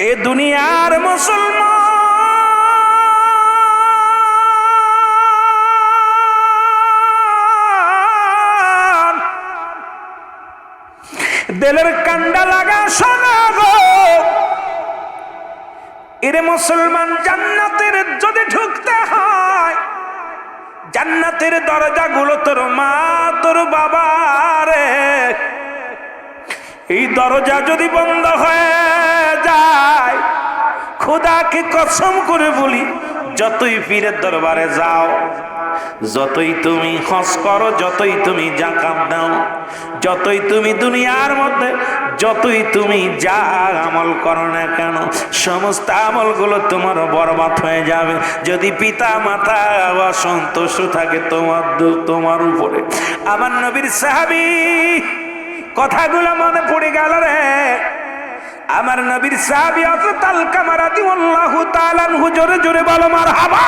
এ দুনিয়ার মুসলমান দিলের কান্ডা লাগা শোনা গো, এরে মুসলমান জান্নাতের যদি ঢুকতে হয়, জান্নাতের দরজাগুলো তোর মা তোর বাবা রে, এই দরজা যদি বন্ধ হয়ে যায়, খোদাকে কসম করে বলি, যতই পীরের দরবারে যাও, যতই তুমি হজ করো, যতই তুমি যাকাত দাও, যতই তুমি দুনিয়ার মধ্যে যতই তুমি যা আমল করো না কেন, সমস্ত আমলগুলো তোমার বরবাদ হয়ে যাবে যদি পিতা মাতা অসন্তুষ্ট থাকে তোমার উপরে। আমার নবীর সাহাবী কথাগুলো মনে পড়ে গেল রে। আমার নবীর সাহাবী হযরত আলকামা রাদিয়াল্লাহু তাআলা আনহু, জোরে জোরে বলো মারহাবা।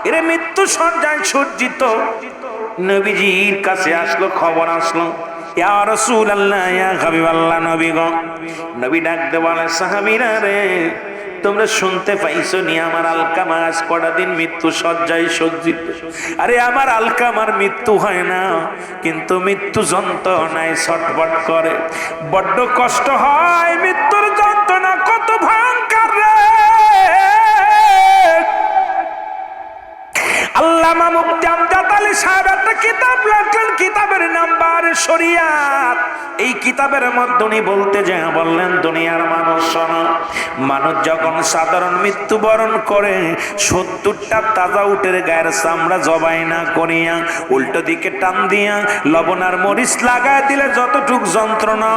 এরে মৃত্যু সজ্জায় সজ্জিত নবীজির কাছে আসলো, খবর আসলো, ইয়া রাসূলুল্লাহ, ইয়া হাবিবাল্লাহ, নবী গো। নবী ডাকতে বলে, সাহাবীরা রে, তোমরা শুনতে পাইছো নি আমার আলকামা আজ কটা দিন মৃত্যু সজ্জায় সজ্জিত? আরে আমার আলকামার মৃত্যু হয় না, কিন্তু মৃত্যু যন্ত্রণায় ছটফট করে, বড্ড কষ্ট হয়। মৃত্যুর যন্ত্রণা কত ভয়ঙ্কর রে। আল্লামা মুফতি আমজাদ আলী সাহেব একটা কিতাব লেখলেন, কিতাবের নাম বারে শরিয়াত। এই কিতাবের মধ্যে উনি বলতে যে বললেন, দুনিয়ার মানুষ শোনো, মানুষ যখন সাধারণ মৃত্যুবরণ করে 70টা তাজা উটের গায়ের চামড়া জবাই না করিয়া উল্টো দিকে টান দিয়া লবণ আর মরিচ লাগায় দিলে যতটুক যন্ত্রণা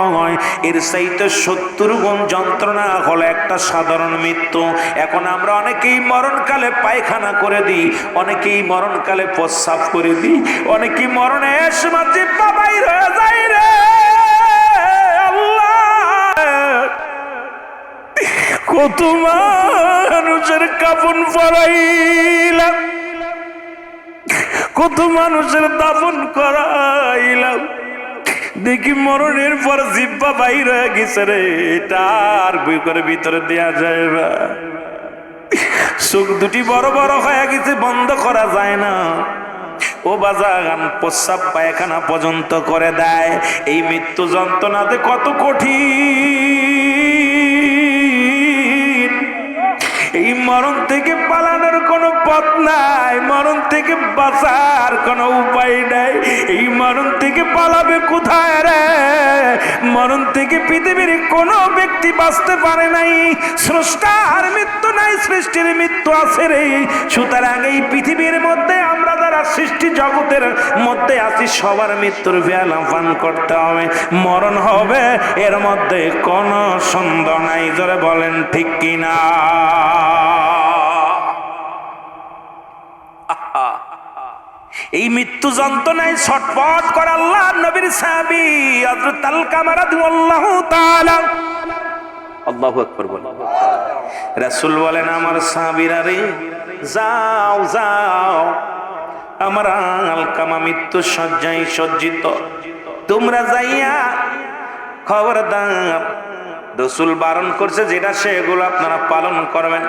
হয়, এর চাইতে 70 গুণ যন্ত্রণা হলো একটা সাধারণ মৃত্যু। এখন আমরা অনেকেই মরণকালে পায়খানা করে দিই, অনেকেই মরণকালে প্রস্রাব করে দিই, অনেকেই মরণের সময় জিহ্বা বাইর হয়ে যায় রে। আল্লাহ, কত মানুষের কাফন পরাইলাম, কত মানুষের দাফন করাইলাম, দেখি মরণের পর জিহ্বা বাইর হয়ে গেছে রে, এটা আর বই করে ভিতরে দেয়া যায় না। চোখ দুটি বড় বড় হয়ে গেছে, বন্ধ করা যায় না। ও বাজান, প্রস্রাব পায়খানা পর্যন্ত করে দেয়। এই মৃত্যু যন্ত্রণাতে কত কঠিন। এই মরণ থেকে পালানোর কোনো পথ নাই, মরণ থেকে বাঁচার কোনো উপায় নাই। এই মরণ থেকে পালাবে কোথায় রে? মরণ থেকে পৃথিবীর কোনো ব্যক্তি বাঁচতে পারে নাই। স্রষ্টার মৃত্যু নাই, সৃষ্টির মৃত্যু আছে রে। সুতরাং এই পৃথিবীর মধ্যে আমরা যারা সৃষ্টি জগতের মধ্যে আছি, সবার মৃত্যুর বেলা পান করতে হবে, মরণ হবে, এর মধ্যে কোনো সন্দেহ নাই। জোরে বলেন ঠিক কিনা? এই মৃত্যু যন্ত্রণায় ছটফট করে আল্লাহ নবীর সাহাবী হযরত আলকামা রাদিয়াল্লাহু তাআলা, আল্লাহু আকবার বলেন। রাসূল বলেন, আমার সাহাবীরা রে, যাও যাও, আমার আলকামা মৃত্যু সজ্জায় সজ্জিত, তোমরা যাইয়া খবরদার, রাসূল বারণ করছে যেটা সেগুলো আপনারা পালন করবেন।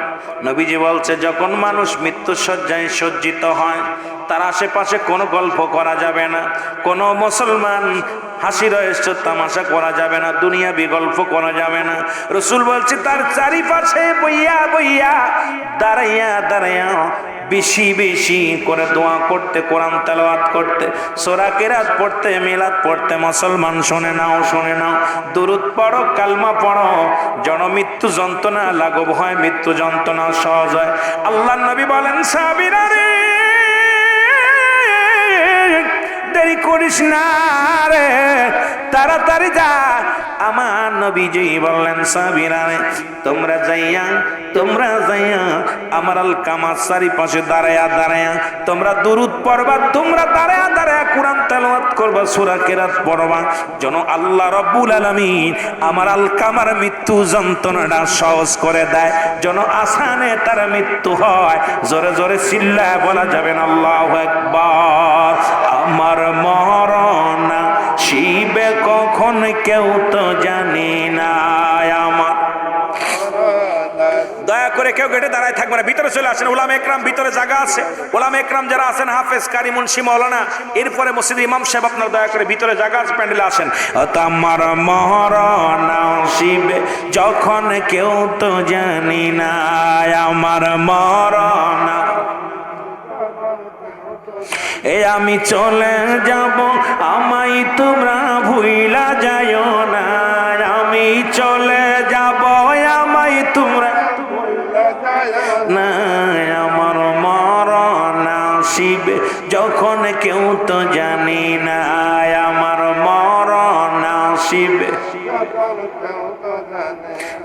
নবীজি বলছে, যখন মানুষ মৃত্যু সজ্জায় সজ্জিত হয়, তার আশেপাশে কোনো গল্প করা যাবে না, কোনো মুসলমান হাসি রয়েছে তামাশা করা যাবে না, দুনিয়াবি গল্প করা যাবে না। রাসূল বলছে, তার চারিপাশে বইয়া বইয়া, দাঁড়াইয়া দাঁড়াইয়া বেশি বেশি করে দোয়া করতে, কোরআন তেলাওয়াত করতে, সূরা কিরাত পড়তে, মিলাদ পড়তে। মুসলমান শুনে নাও, শুনে নাও, দুরূদ পড়ো, কালমা পড়ো, যেন মৃত্যু যন্ত্রণা লাঘব হয়, মৃত্যু যন্ত্রণা সহজ হয়। আল্লাহর নবী বলেন, সাহাবীরা রে, দেরি করিস না রে, তাড়াতাড়ি যা। আমার নবীজি বললেন, সাহাবীরা রে, তোমরা যাইয়া আমার আলকামার চারিপাশে দাঁড়ায়া দাঁড়ায়া তোমরা দুরূদ পড়বা, তোমরা দাঁড়ায়া দাঁড়ায়া কোরআন তেলাওয়াত করবা, সূরা কিরাত পড়বা, যেন আল্লাহ রাব্বুল আলামিন আমার আলকামার মৃত্যু যন্ত্রণাটা সহজ করে দেয়, যেন আসানে তার মৃত্যু হয়। জোরে জোরে চিল্লায় বলা যাবে না আল্লাহু আকবার। আমার মরণ শিবে কখন কেউ তো জানে কেউ গেটে দাঁড়ায় থাকবে না, ভিতরে চলে আসেন। ওলামা একরাম ভিতরে জায়গা আছে, ওলামা একরাম যারা আছেন, হাফেজ, কারি, মুন্সি, মাওলানা, এরপরে মসজিদে ইমাম সাহেব, আপনার দয়া করে ভিতরে জায়গা আছে, প্যান্ডেলে আসেন। আমার মরণ আসিবে যখন কেউ তো জানি না, আমার মরণ এ আমি চলে যাব, আমায় তোমরা ভুইলা যাইও না, আমি চলে যাব, আমায় তোমরা না, আমার মরণ আসিবে যখন কেউ তো জানি না, আমার মরণ আসিবে।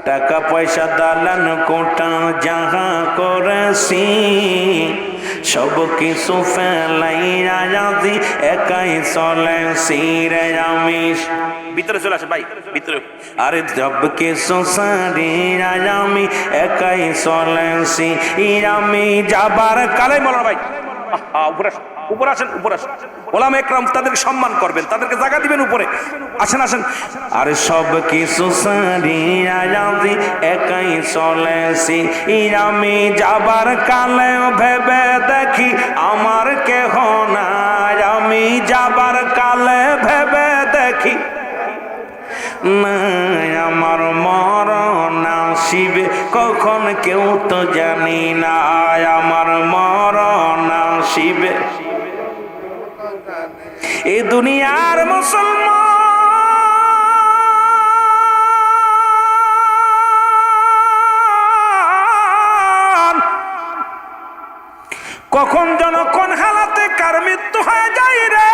টাকা পয়সা দালান কোটা যাহা করেছি সব কিছু ফেলাইয়া যাদি একাই চলেছি রে আমি। ভিতরে চলে আসে ভাই, ভিতরে। আরে সব কিছু সারিয়া আমি একাই চলেছি, আমি যাবার কালে বলো ভাই, উপরে আসেন, উপরে আসেন। ওলামা একরাম তাদেরকে সম্মান করবেন, তাদেরকে জায়গা দিবেন উপরে। আসেন আসেন। আরে সব কিছু সারিয়া যাদি একাই চলেছি, আমি যাবার কালে ভেবে দেখি আমার কেহ নাই, আমি যাবার কালে ভেবে দেখি নাই, আমার মরণ আসিবে কখন কেউ তো জানি না, আমার মরণ আসিবে। এ দুনিয়ার মুসলমান কখন যেন কোন হালাতে কার মৃত্যু হয়ে যায় রে।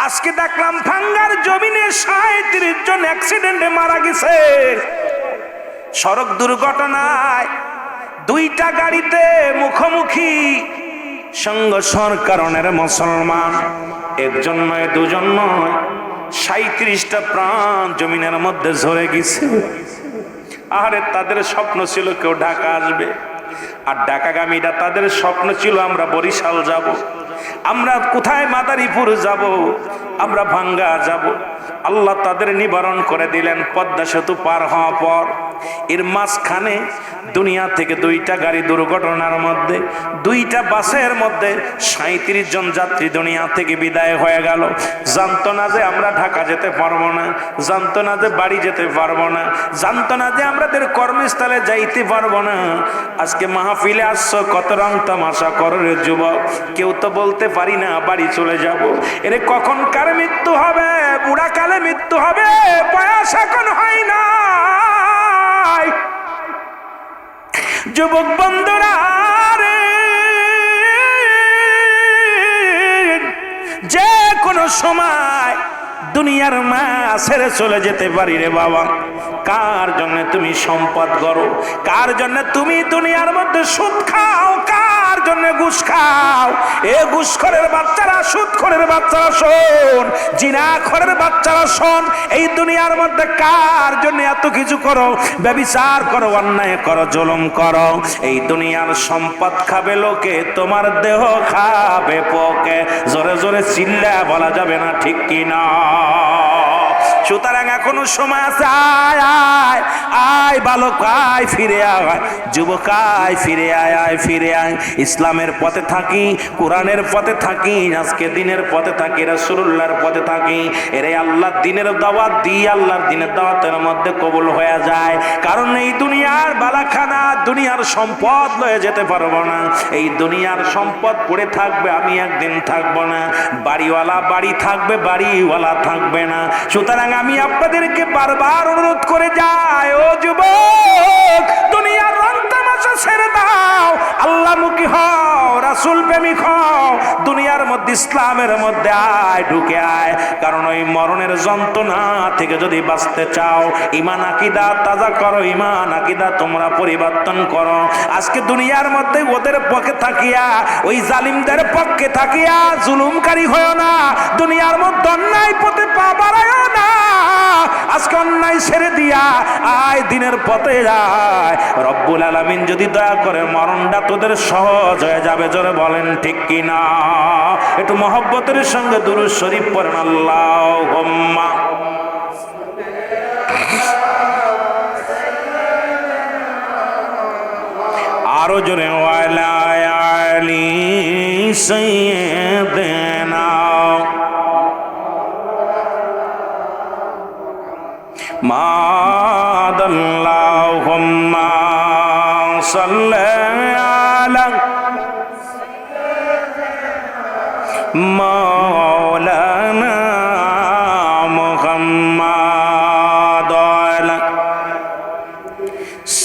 আজকে দেখলাম ভাঙ্গার জমিনে ৩৭ জন অ্যাক্সিডেন্টে মারা গেছে। সড়ক দুর্ঘটনায় দুইটা গাড়িতে মুখোমুখি সংঘর্ষের কারণে মুসলমান একজন নয়, দুজন নয়, ৩৭টা প্রাণ জমিনের মধ্যে ঝরে গেছে। আরে তাদের স্বপ্ন ছিল কেউ ঢাকা আসবে, আর ঢাকাগামীরা তাদের স্বপ্ন ছিল আমরা বরিশাল যাব, আমরা কোথায় মাদারীপুর যাব, আমরা ভাঙ্গা যাব। আল্লাহ তাদের নিবারণ করে দিলেন পদ্মা সেতু পার হওয়ার পর। এর মাঝখানে দুনিয়া থেকে দুইটা গাড়ি দুর্ঘটনার মধ্যে, দুইটা বাসের মধ্যে ৩৭ জন যাত্রী দুনিয়া থেকে বিদায় হয়ে গেল। জানতো না যে আমরা ঢাকা যেতে পারবো না, জানতো না যে বাড়ি যেতে পারবো না, জানতো না যে আমাদের কর্মস্থলে যাইতে পারবো না। আজকে মাহফিলে আসছো, কত রং তামাশা করো রে যুবক, কেউ তো বলতে পারি না বাড়ি চলে যাব। এর কখন কার মৃত্যু হবে, বুড়া কালে মৃত্যু হবে, বয়স এখন হয় না। যুবক বন্ধুরা রে, যে কোনো সময় দুনিয়ার মা ছেড়ে চলে যেতে পারি রে বাবা। কার জন্য তুমি সম্পদ করো, কার জন্য তুমি দুনিয়ার মধ্যে সুদ খাও, কার জন্য ঘুষ খাও। এ ঘুষখোরের বাচ্চারা, সুদখোরের বাচ্চারা শোন, জিনাখোরের বাচ্চারা শোন, এই দুনিয়ার মধ্যে কার জন্য এত কিছু করো, ব্যভিচার করো, অন্যায় করো, জুলুম করো। এই দুনিয়ার সম্পদ খাবে লোকে, তোমার দেহ খাবে পোকে। জোরে জোরে চিল্লা বলা যাবে না, ঠিক কিনা? সুতরাং এখনো সময় আছে, আয় আয় আয় বালক আয়, ফিরে আয় যুবক, আয় ফিরে আয়, আয় ফিরে আয়। ইসলামের পথে থাকি, কোরআনের পথে থাকি, আজকে দিনের পথে থাকি, রাসূলুল্লাহর পথে থাকি। এরে আল্লাহর দিনের দাওয়াত দিই, আল্লাহর দিনের দাওয়াতের মধ্যে কবুল হয়ে যায়। কারণ এই দুনিয়ার বালাখানা, দুনিয়ার সম্পদ লয়ে যেতে পারবো না। এই দুনিয়ার সম্পদ পড়ে থাকবে, আমি একদিন থাকবো না। বাড়িওয়ালা বাড়ি থাকবে, বাড়িওয়ালা থাকবে না। সুতরাং আমি আপনাদেরকে বারবার অনুরোধ করে যাই, ও যুবক, দুনিয়ার রং তামাশা ছেড়ে দাও, আল্লাহমুখী হও, রাসূল প্রেমিক হও। দুনিয়ার মধ্যে, ইসলামের মধ্যে আয়, ঢুকে আয়। কারণ ওই মরণের যন্ত্রণা থেকে যদি বাঁচতে চাও, ঈমান আকীদা তাজা করো, ঈমান আকীদা তোমরা পরিবর্তন করো। আজকে দুনিয়ার মধ্যে ওদের পক্ষে থাকিয়া, ওই জালিমদের পক্ষে থাকিয়া জুলুমকারী হয়ো না। দুনিয়ার মধ্যে অন্যায় পথে পা বাড়ায়ও না। আজকে অন্যায় ছেড়ে দিয়া আয়, দিনের পথে যায়। রব্বুল আলামিন যদি দয়া করে মরণটা তোদের সহজ হয়ে যাবে। জোরে বলেন ঠিক কিনা? একটু মহব্বতের সঙ্গে দুরূদ শরীফ পড়েন, আল্লাহুম্মা জোরে ওয়ালা আলি সাইয়্যিদিনা মাদাল্লাহুম্মা সাল্লি আলা মাওলানা মুহাম্মাদ ওয়ালা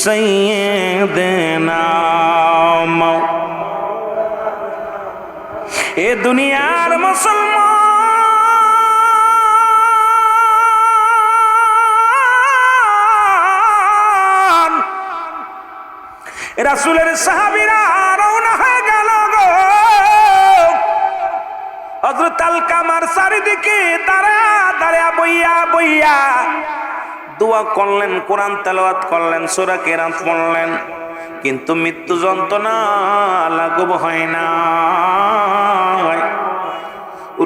সাইয়্যিদিনা এ দুনিয়ার মুসলমান রাসূলের সাহাবীরা রওনা হয়ে গেল গো। হযরত আলকামার চারিদিকে দাঁড়া বইয়া বইয়া দোয়া করলেন, কোরআন তেলাওয়াত করলেন, সূরা কেরাত পড়লেন, কিন্তু মৃত্যু যন্ত্রণা লাঘব হয় না,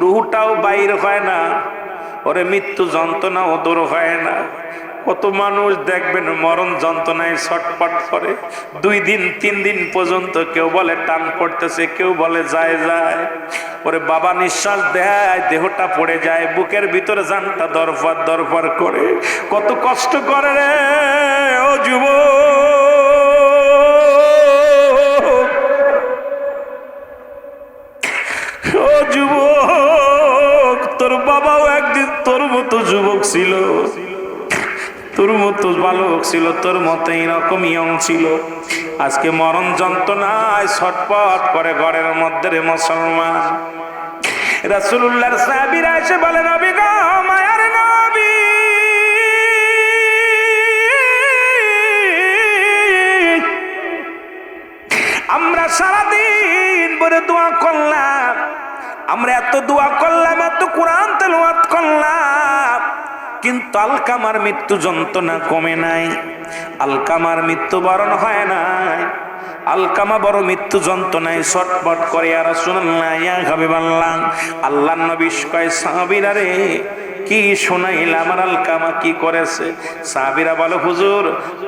রুহটাও বাইর হয় না, ওরে মৃত্যু যন্ত্রণাও দূর হয় না। কত মানুষ দেখবেন মরণ যন্ত্রণায় ছটফট করে 2 দিন 3 দিন পর্যন্ত, কেউ বলে টান পড়তেছে, কেউ বলে যায় যায়, ওরে বাবা নিঃশ্বাস দেয়, দেহটা পড়ে যায়, বুকের ভিতরে জানটা দরফার দরফার করে, কত কষ্ট করে রে ও যুবক, ও যুবক, তোর বাবাও একদিন তোর মতো যুবক ছিল, তোর মতো বালক ছিল, তোর মতো এরকম ইয়ং ছিল, আজকে মরণ যন্ত্রণায় ছটপট করে ঘরের মধ্যে রে মুসলমান। রাসূলুল্লাহর সাহাবীরা এসে বলে, নবী গো, মায়ার নবী, আমরা সারাদিন ভরে দোয়া করলাম, আমরা এত দোয়া করলাম, এত কোরআন তেলাওয়াত করলাম, কিন্তু আলকামার মৃত্যু যন্ত্রণা কমে নাই, আলকামার মৃত্যু বরণ হয় নাই, আলকামা বড় মৃত্যু যন্ত্রণায় ছটফট করে। আর রাসূলুল্লাহ ইয়া হাবিবাল্লাহ, আল্লাহর নবী কয়, সাহাবীরা রে কি শোনাইলা, আমার আলকামা কি করেছে? সাহাবীরা বলে, হুজুর,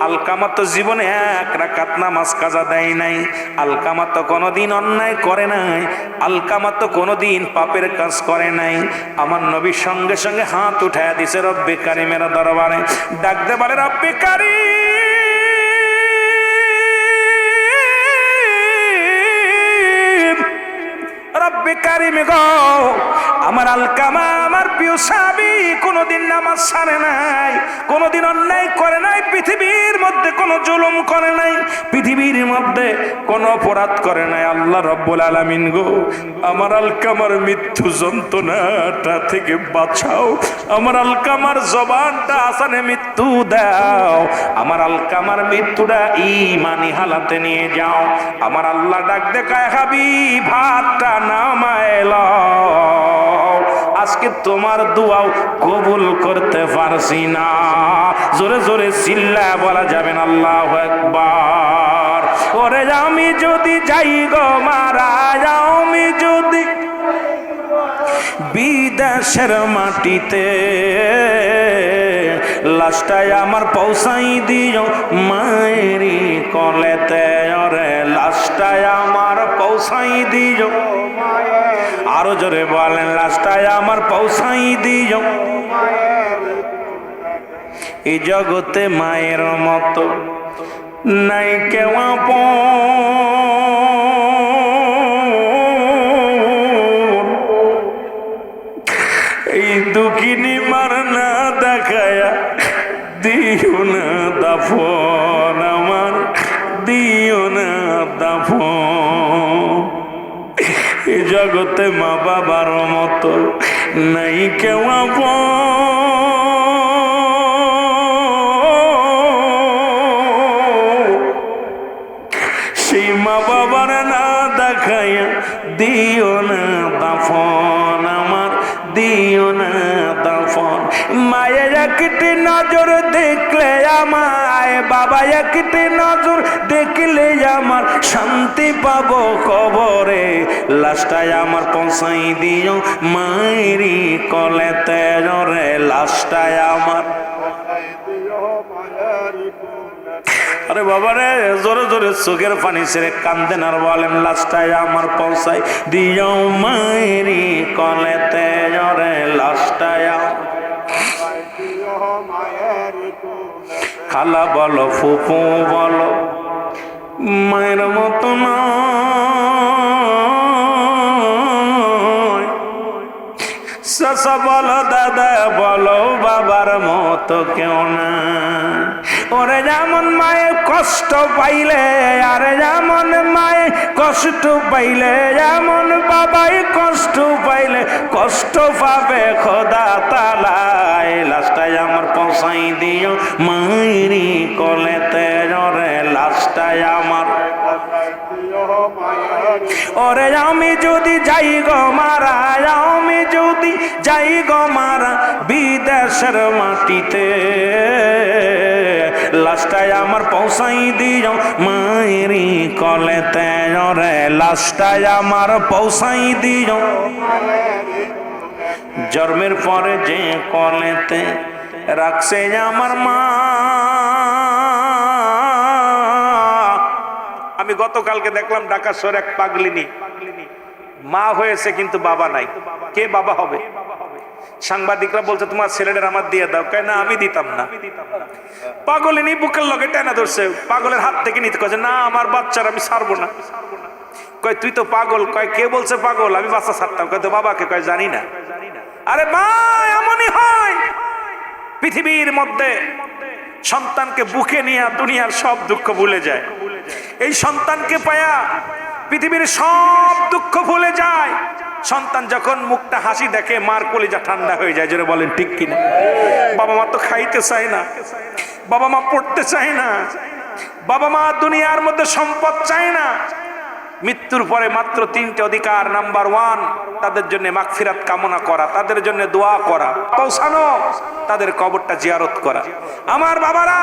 আলকামা তো জীবনে 1 রাকাত নামাজ কাজা দেয় নাই, আলকামা তো কোনোদিন অন্যায় করে নাই, আলকামা তো কোনোদিন পাপের কাজ করে নাই। আমার নবী সঙ্গে সঙ্গে হাত উঠায়া দিছে রব্বে কারিমের দরবারে, ডাকতে বলে, রব্বে কারিম, রব্বে কারিম গো, আমার আলকামা, আমার প্রিয় সাহাবী কোনোদিন নামাজ ছাড়ে নাই, কোনোদিন অন্যায় করে নাই, পৃথিবীর মধ্যে কোনো জুলুম করে নাই, পৃথিবীর মধ্যে কোনো অপরাধ করে নাই। আল্লাহ রব্বুল আলামিন গো, আমার আলকামার মৃত্যু যন্ত্রণাটা থেকে বাঁচাও, আমার আলকামার জবানটা আসানে মৃত্যু দাও, আমার আলকামার মৃত্যুটা ঈমানি হালাতে নিয়ে যাও। আমার আল্লাহ ডাক দেখায়, হাবিব ভাতটা নামায় লও, আজকে তোমার দোয়াও কবুল করতে পারছি না। জোরে জোরে চিল্লায় বলা যাবে না আল্লাহু আকবার। ওরে আমি যদি যাই গো মারা, আমি যদি বিদেশের মাটিতে, লাশটাই আমার পৌঁছাই দিও মায়েরি কলেতে, ওরে লাশটাই আমার পৌঁছাই দিও, আরো জোরে বলেন, লাশটাই আমার পৌঁছাই দিও। এই জগতে মায়ের মতো নাই কেউ আপন, এই দুঃখিনী মার না দেখায়া দিও না দাফন, আমার দিও না দাফন। এই জগতে মা বাবার মতো নাই কেউ আপন, সেই মা বাবার না দেখায়া দিও না দাফন, আমার দিও না দাফন। মায়ের একটি নজর দেখলে আমায়, বাবা একটি নজর দেখলে আমার শান্তি পাবো কবরে, লাশটাই আমার পৌঁছাই দিও মায়েরি কলেতে, রে লাশটাই আমার আরে বাবা রে, জোরে জোরে চোখের পানি ছেড়ে কান্দেন আর বলেন লাশটায় আমার পৌঁছাই দিও মায়েরি কলেতে জরে লাশটায়। খালা বলো ফুপু বলো মায়ের মতো না, চাচা বলো দাদা বলো বাবার মতো কেউ না। ওরে যেমন মায়ে কষ্ট পাইলে, আরে যেমন মায়ে কষ্ট পাইলে, যেমন বাবাই কষ্ট পাইলে কষ্ট পাবে খোদা তালাই। লাশটায় আমার পৌঁছাই দিও মায়েরি কলেতে জরে লাশটায় আমার। ওরে আমি যদি যাই গো মারা, আমি যদি যাই গো মারা বিদেশের মাটিতে, লাশটায় আমার পৌঁছাই দিও মায়েরি কলেতে জরে লাশটায় আমার পৌঁছাই দিও। জন্মের পরে যে কলেতে রাখছে আমার মা। আমি গতকালকে দেখলাম ঢাকা শহরে এক পাগলিনী মা হয়েছে কিন্তু বাবা নাই। কে বাবা হবে? সাংবাদিকরা বলছে তোমার ছেলেদের আমার দিয়ে দাও। কয় না আমি দিতাম না। পাগলিনী বুকের লগে টেনা ধরছে, পাগলের হাত থেকে নিতে কয়েছে না আমার বাচ্চার আমি ছাড়বো না। কয় তুই তো পাগল। কয় কে বলছে পাগল? আমি বাচ্চা ছাড়তাম। কয় তো বাবাকে? কয় জানি না। আরে মা এমনই হয়, পৃথিবীর মধ্যে সন্তানকে বুকে নিয়ে দুনিয়ার সব দুঃখ ভুলে যায়। এই সন্তানকে পায়া পৃথিবীর সব দুঃখ ভুলে যায়। সন্তান যখন মুখটা হাসি দেখে মার কলিজা ঠান্ডা হয়ে যায়। জোরে বলেন ঠিক কিনা? বাবা মা তো খাইতে চায় না, বাবা মা পড়তে চায় না, বাবা মা দুনিয়ার মধ্যে সম্পদ চায় না। মৃত্যুর পরে মাত্র 3টে অধিকার। নাম্বার 1 তাদের জন্য মাগফিরাত কামনা করা, তাদের জন্য দোয়া করা, পৌঁছানো, তাদের কবরটা জিয়ারত করা। আমার বাবারা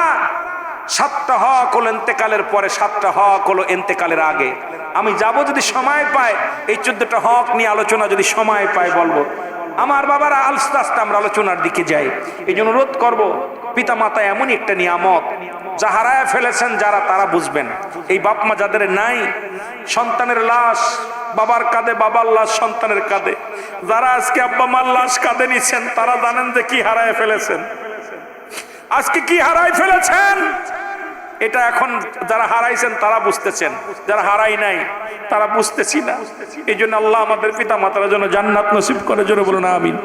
7টা হক হলো ইন্তেকালের পরে, 7টা হক হলো ইন্তেকালের আগে। আমি যাব যদি সময় পাই এই 14টা হক নিয়ে আলোচনা যদি সময় পাই বলবো। আমার বাবারা আস্তে আস্তে আমরা আলোচনার দিকে যাই। এই জন্য অনুরোধ করবো, পিতা মাতা এমনই একটা নিয়ামত, যা হারায় ফেলেছেন যারা তারা বুঝবেন। এই বাপ মা যাদের নাই, সন্তানের লাশ বাবার কাঁধে, বাবার লাশ সন্তানের কাঁধে, যারা আজকে আব্বা মার লাশ কাঁধে নিচ্ছেন তারা জানেন যে কি হারায় ফেলেছেন, আজকে কি হারায় ফেলেছেন। এটা এখন যারা হারাইছেন তারা বুঝতেছেন, যারা হারাই নাই তারা বুঝতেছি না। এই জন্য আল্লাহ আমাদের পিতা মাতার জন্য জান্নাত নসিব করে। জোরে বলুন আমিন।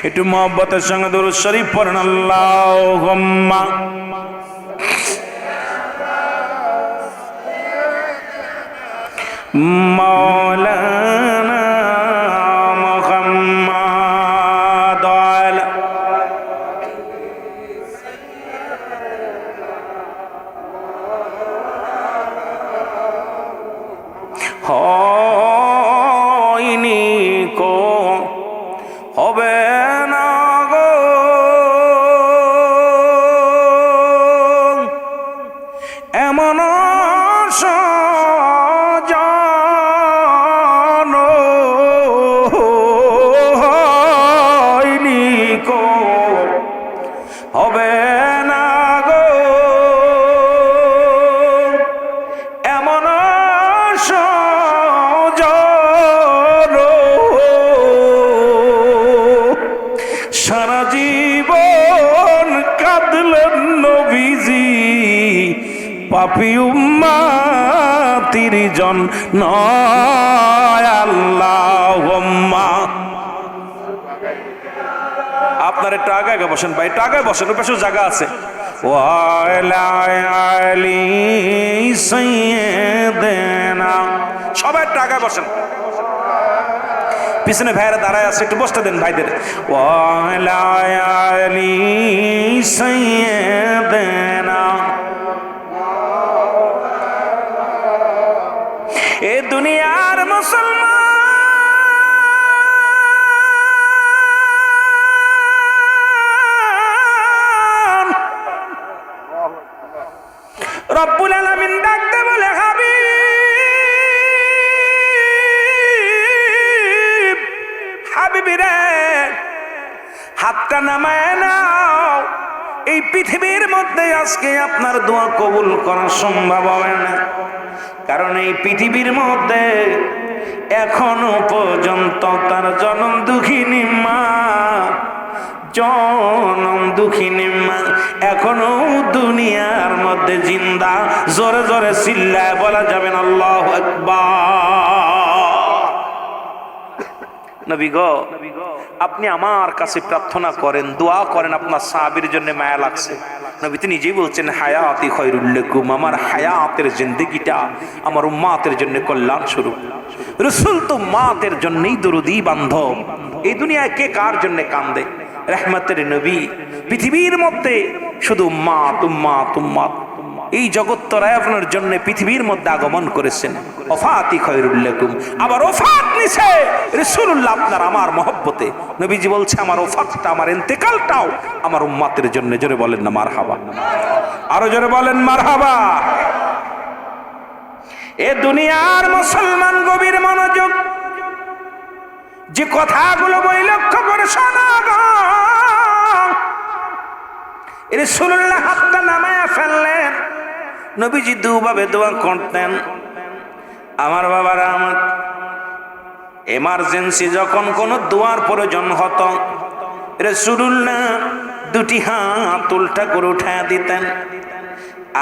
একটু মহব্বতের সঙ্গে দরুদ শরীফ পড়েন। আল্লাহুম্মা মাওলানা মুহাম্মাদ আলা হয়নি কো হবে না গো এমন সজন হয়নি কো হবে না গো এমন সারা জীবন কাঁদলেন নবীজি পাপী উম্মতির জন্য। আল্লাহুম্মা আপনার একটু আগে আগে বসেন ভাই, একটু আগে বসেন, ওই পাশে জায়গা আছে। ওয়ালা আলি সাইয়্যিদিনা, সবাই একটু আগে বসেন। পিছনে ভাইয়েরা দাঁড়ায় আছে, একটু বসতে দেন ভাইদের। ওয়ালা আলি সাইয়্যিদিনা, এ দুনিয়ার মুসলমান রব্বুল আলামিন ডাকতে বলে হাবিব, হাবিবি রে হাতটা নামায় নাও, এই পৃথিবীর মধ্যে আজকে আপনার দোয়া কবুল করা সম্ভব হবে না, কারণ এই পৃথিবীর মধ্যে এখনো পর্যন্ত তার জনম দুঃখিনী মা এখনো দুনিয়ার মধ্যে জিন্দা। জোরে জোরে চিল্লায় বলা যাবেন আল্লাহু আকবার। নবী গো, আপনি আমার কাছে প্রার্থনা করেন, দোয়া করেন, আপনার সাহাবীর জন্য মায়া লাগছে। নবী তিনি নিজেই বলছেন, হায়াতি খায়রুল লাকুম, আমার হায়াতের জিন্দেগিটা আমার উম্মতের জন্য কল্যাণ স্বরূপ। রাসূল তো উম্মতের জন্যই দরুদি বান্ধব। এই দুনিয়ায় কে কার জন্য কান্দে? রহমতের নবী পৃথিবীর মধ্যে শুধু উম্মত উম্মত উম্মত, এই জগত্তরায় আপনার জন্য পৃথিবীর মধ্যে আগমন করেছেন। ওফাতি খায়রুল লাকুম, আবার ওফাত নিছে রাসূলুল্লাহ আপনার আমার মহব্বতে। নবীজি বলছে আমার ওফাতটা, আমার ইন্তেকালটাও আমার উম্মতের জন্য। জোরে বলেন না মারহাবা, আরো জোরে বলেন মারহাবা। এ দুনিয়ার মুসলমান গভীর মনোযোগ, যে কথাগুলো বলি লক্ষ্য করে শোনা গো। রাসূলুল্লাহ হাতটা নামায়া ফেললেন। নবীজি দুভাবে দোয়া করতেন। আমার বাবারা, আমার এমার্জেন্সি যখন কোন দোয়ার প্রয়োজন হতো, রাসূলুল্লাহ দুটি হাত উল্টা করে উঠায়া দিতেন।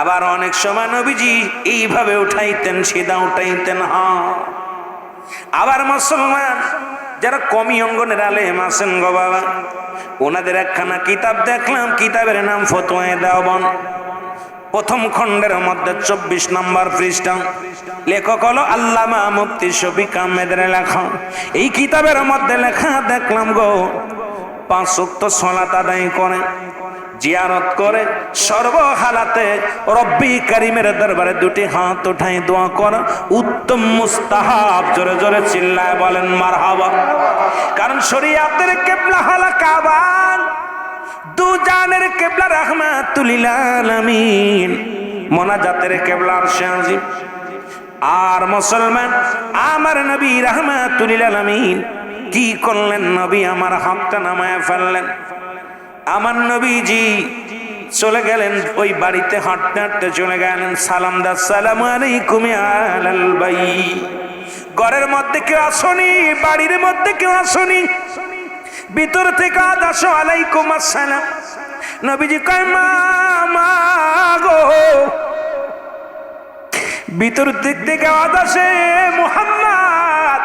আবার অনেক সময় নবীজি এইভাবে উঠাইতেন, সিধা উঠাইতেন। আবার মুসলমান যারা কমি অঙ্গনের আলেম আছেন গো বাবা, ওনাদের একখানা কিতাব দেখলাম, কিতাবের নাম ফতোয়ায়ে দেওবন্দ। প্রথম খণ্ডের মধ্যে 24 নম্বর পৃষ্ঠা, লেখক হলো আল্লামা মুফতি শফিক আহমেদের লেখা। এই কিতাবের মধ্যে লেখা দেখলাম গো, 5 ওয়াক্ত সালাত আদায় করে, জিয়ারত করে, সর্বহালাতে রব্বি কারিমের দরবারে দুটি হাত উঠাই দোয়া করা উত্তম মুস্তাহাব। জোরে জোরে চিল্লায় বলেন মারহাবা। কারণ শরীয়তের কিবলা হলো কাবা, দু জানের কিবলা রাহমাতুল লিল আলামিন, মোনাজাতের কিবলা আরশে আজিম। আর মুসলমান আমার নবী রাহমাতুল লিল আলামিন কি করলেন? নবী আমার হাতটা নামায় ফেললেন। আমার নবীজি চলে গেলেন ওই বাড়িতে, হাঁটতে হাঁটতে চলে গেলেন। সালাম দা, আসসালামু আলাইকুম ইয়া আহলাল বাইত। ঘরের মধ্যে কেউ আসনি, বাড়ির মধ্যে কেউ আসনি, ভিতর থেকে আসো আলাইকুম আসসালাম। নবীজি কয় মা মা গো, ভিতর দিক থেকে আওয়াজ আসে, মুহাম্মদ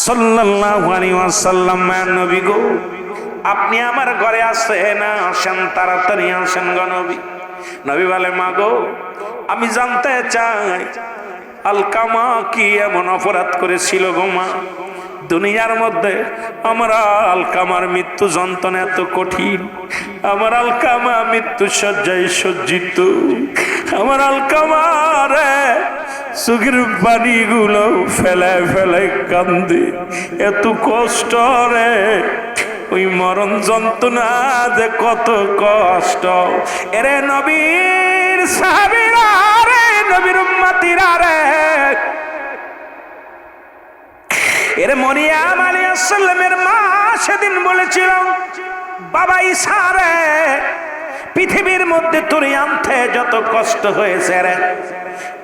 সাল্লাল্লাহু আলাইহি ওয়াসাল্লাম, নবী গো আপনি আমার ঘরে আসেন, আসেন, তাড়াতাড়ি আসেন গো নবী। নবী বলে মা গো, আমি জানতে চাই আলকামা কি এমন অপরাধ করেছিল গো মা? দুনিয়ার মধ্যে আমার আলকামার মৃত্যু যন্ত্রণা এত কঠিন, আমার আলকামা মৃত্যু শয্যায় সজ্জিত, আমার আলকামার চোখের পানিগুলো ফেলায় ফেলায় কান্দে, এত কষ্ট রে, ওই মরণ যন্ত্রণা যে কত কষ্ট। এরে নবীর সাহাবীরা রে, নবীর উম্মতিরা রে, এরে মরিয়ম আলাইহিস সালামের মা সেদিন বলেছিল, বাবা ঈসা রে, পৃথিবীর মধ্যে তোর আনতে যত কষ্ট হয়েছে রে,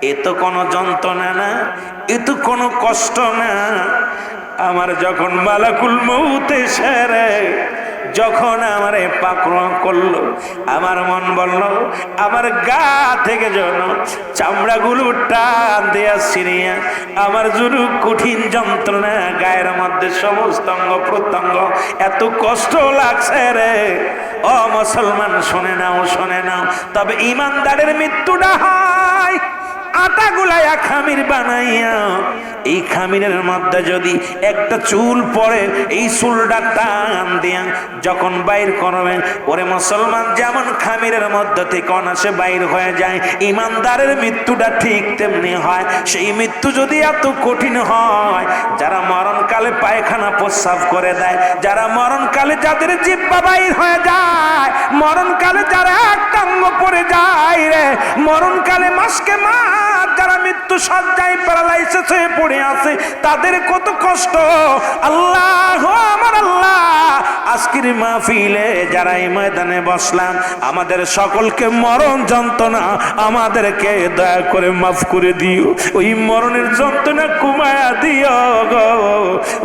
এ তো কোনো যন্ত্রণা না, এ তো কোনো কষ্ট না। আমার যখন মালাকুল মউত এসে রে, যখন আমারে পাকড়াও করলো, আমার মন বলল আমার গা থেকে যেন চামড়াগুলো টান দেয়া ছিঁড়িয়া আমার জুরু কঠিন যন্ত্রণা, গায়ের মধ্যে সমস্ত অঙ্গ প্রত্যঙ্গ এত কষ্ট লাগছে রে। ও মুসলমান শুনে নাও, শুনে নাও, তবে ইমানদারের মৃত্যুটা হয় আটা গুলাইয়া খামির বানাইয়া, এই খামিরের মধ্যে যদি একটা চুল পড়ে, এই চুলটা টান দিয়া যখন বাইর করবেন, ওরে মুসলমান যেমন খামিরের মধ্যে থেকে অনাসে বাইর হয়ে যায়, ইমানদারের মৃত্যুটা ঠিক তেমনি হয়। সেই মৃত্যু যদি এত কঠিন হয়, যারা মরণকালে পায়খানা প্রস্রাব করে দেয়, যারা মরণকালে যাদের জিহ্বা বাইর হয়ে যায়, মরণকালে যারা একটা অঙ্গ পড়ে যায় রে, মরণকালে মাসকে মাস যারা মৃত্যু সজ্জায় প্যারালাইসিস হয়ে পড়ে আছে তাদের কত কষ্ট। আল্লাহ আমার আল্লাহ, আজকের মাহফিলে যারা এই ময়দানে বসলাম আমাদের সকলকে মরণ যন্ত্রণা আমাদেরকে দয়া করে মাফ করে দিও, ওই মরণের যন্ত্রণা কমায়া দিও গো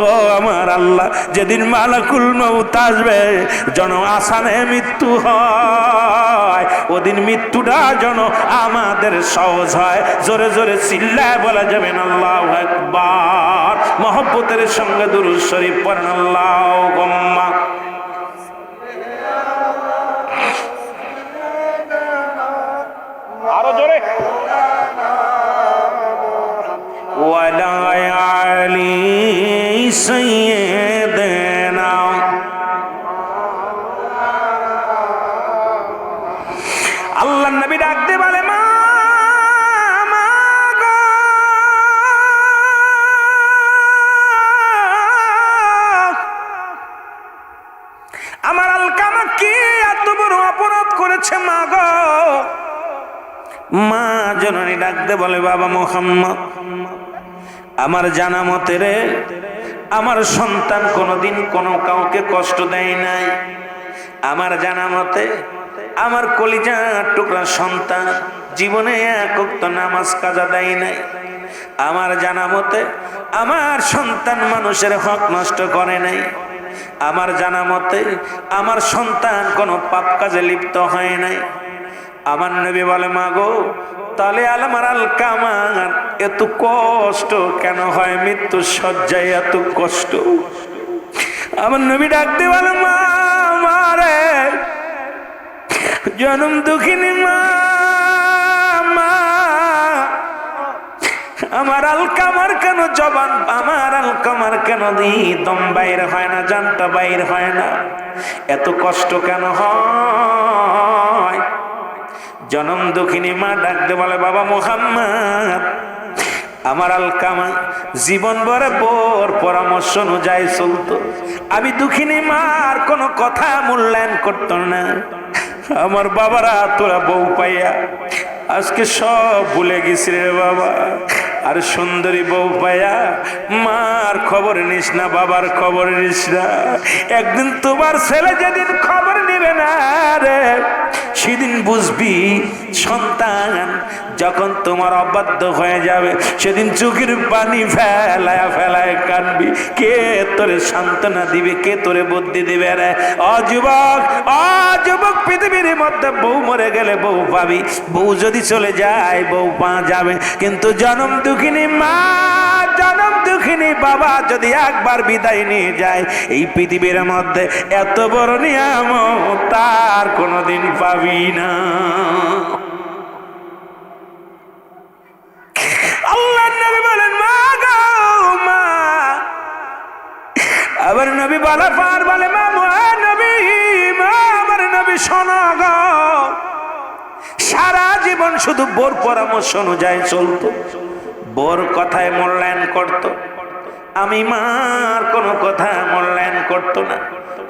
ও আমার আল্লাহ। যেদিন মালাকুল মউত আসবে যেন আসানে মৃত্যু হয়, ওদিন মৃত্যুটা যেন আমাদের সহজ হয়। জোরে জোরে চিল্লায় বলা যাবে না আল্লাহু আকবার। মহব্বতের সঙ্গে দুরূদ শরীফ পড়েন আল্লাহুম্মা। আরো জোরে ওয়ালা আলি সাইয়্যিদিনা। আল্লাহ নবী ডাক দিয়ে বলে মা গো, আমার আলকামা কি এত বড় অপরাধ করেছে মা গো। মা জননী ডাক দিয়ে বলে বাবা মুহাম্মদ, আমার জানা মতে রে আমার সন্তান কোনোদিন কোনো কাউকে কষ্ট দেয় নাই। আমার জানা মতে আমার কলিজার টুকরা সন্তান জীবনে এক ওয়াক্ত নামাজ কাজা দেয় নাই। আমার জানা মতে আমার সন্তান মানুষের হক নষ্ট করে নাই। আমার জানা মতে আমার সন্তান কোনো পাপ কাজে লিপ্ত হয় নাই। আমার নবী বলে মা গো, তাহলে আমার আলকামার এত কষ্ট কেন হয়? মৃত্যু শয্যায় এত কষ্ট। আমার নবী ডাক দিয়ে বলে মা মারে জনম দুঃখিনী মা, আমার আলকামার কেন জবান, আমার আলকামার কেন দম বাইর হয় না, জানটা বাইর হয় না, এত কষ্ট কেন হয়? জনম দুঃখিনী মা ডাকতে বলে বাবা মুহাম্মদ, আমার আলকামা জীবন ভরে বোর পরামর্শ অনুযায়ী চলতো। আমি দুঃখিনী মার কোনো কথা মূল্যায়ন করত না। আমার বাবারা তোরা বউ পাইয়া আজকে সব ভুলে গেছি রে বাবা। আর সুন্দরী বউ পাইয়া মার খবর নিস না, বাবার খবর নিস না। একদিন তোমার ছেলে যেদিন খবর নিবে না রে, সেদিন বুঝবি সন্তান যখন তোমার অবাধ্য হয়ে যাবে, সেদিন চোখের পানি ফেলায় ফেলায় কাঁদবি। কে তোরে সান্ত্বনা দিবে, কে তোরে বুদ্ধি দিবে রে? অযুবক অযুবক, পৃথিবীর মধ্যে বউ মরে গেলে বউ পাবি, বউ যদি চলে যায় বউ পাওয়া যাবে। কিন্তু জনম দুঃখিনী মা, জনম দুঃখিনী বাবা যদি একবার বিদায় নিয়ে যায়, এই পৃথিবীর মধ্যে এত বড় নিয়ামত তার কোনোদিন পাবি না। আল্লাহ নবী বলেন মা গো মা, আবার নবী বলা পার বলে মা নবী, মা আমার নবী শোনো গো, সারা জীবন শুধু বোর পরামর্শ অনুযায়ী চলতো, বোর কথায় মূল্যায়ন করত। আমি মার কোনো কথা মূল্যায়ন করতো না।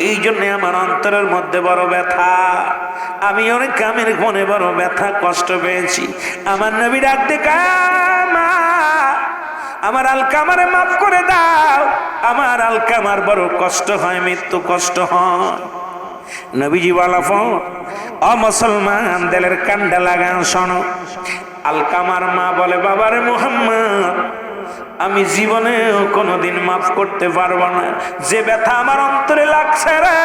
এই জন্য আমার অন্তরের মধ্যে বড় ব্যথা, আমি অনেক কামের মনে বড় ব্যথা কষ্ট পেয়েছি। আমার নবী ডাক দেখা মা, আমার আলকামারে মাফ করে দাও, আমার আলকামার বড় কষ্ট হয়, মৃত্যু কষ্ট হয়। নবীজি বলা ও মুসলমান দিলের কান্ডা লাগান শোনো। আলকামার মা বলে বাবারে মুহাম্মদ, আমি জীবনেও কোনোদিন মাফ করতে পারবো না। যে ব্যথা আমার অন্তরে লাগছে রে,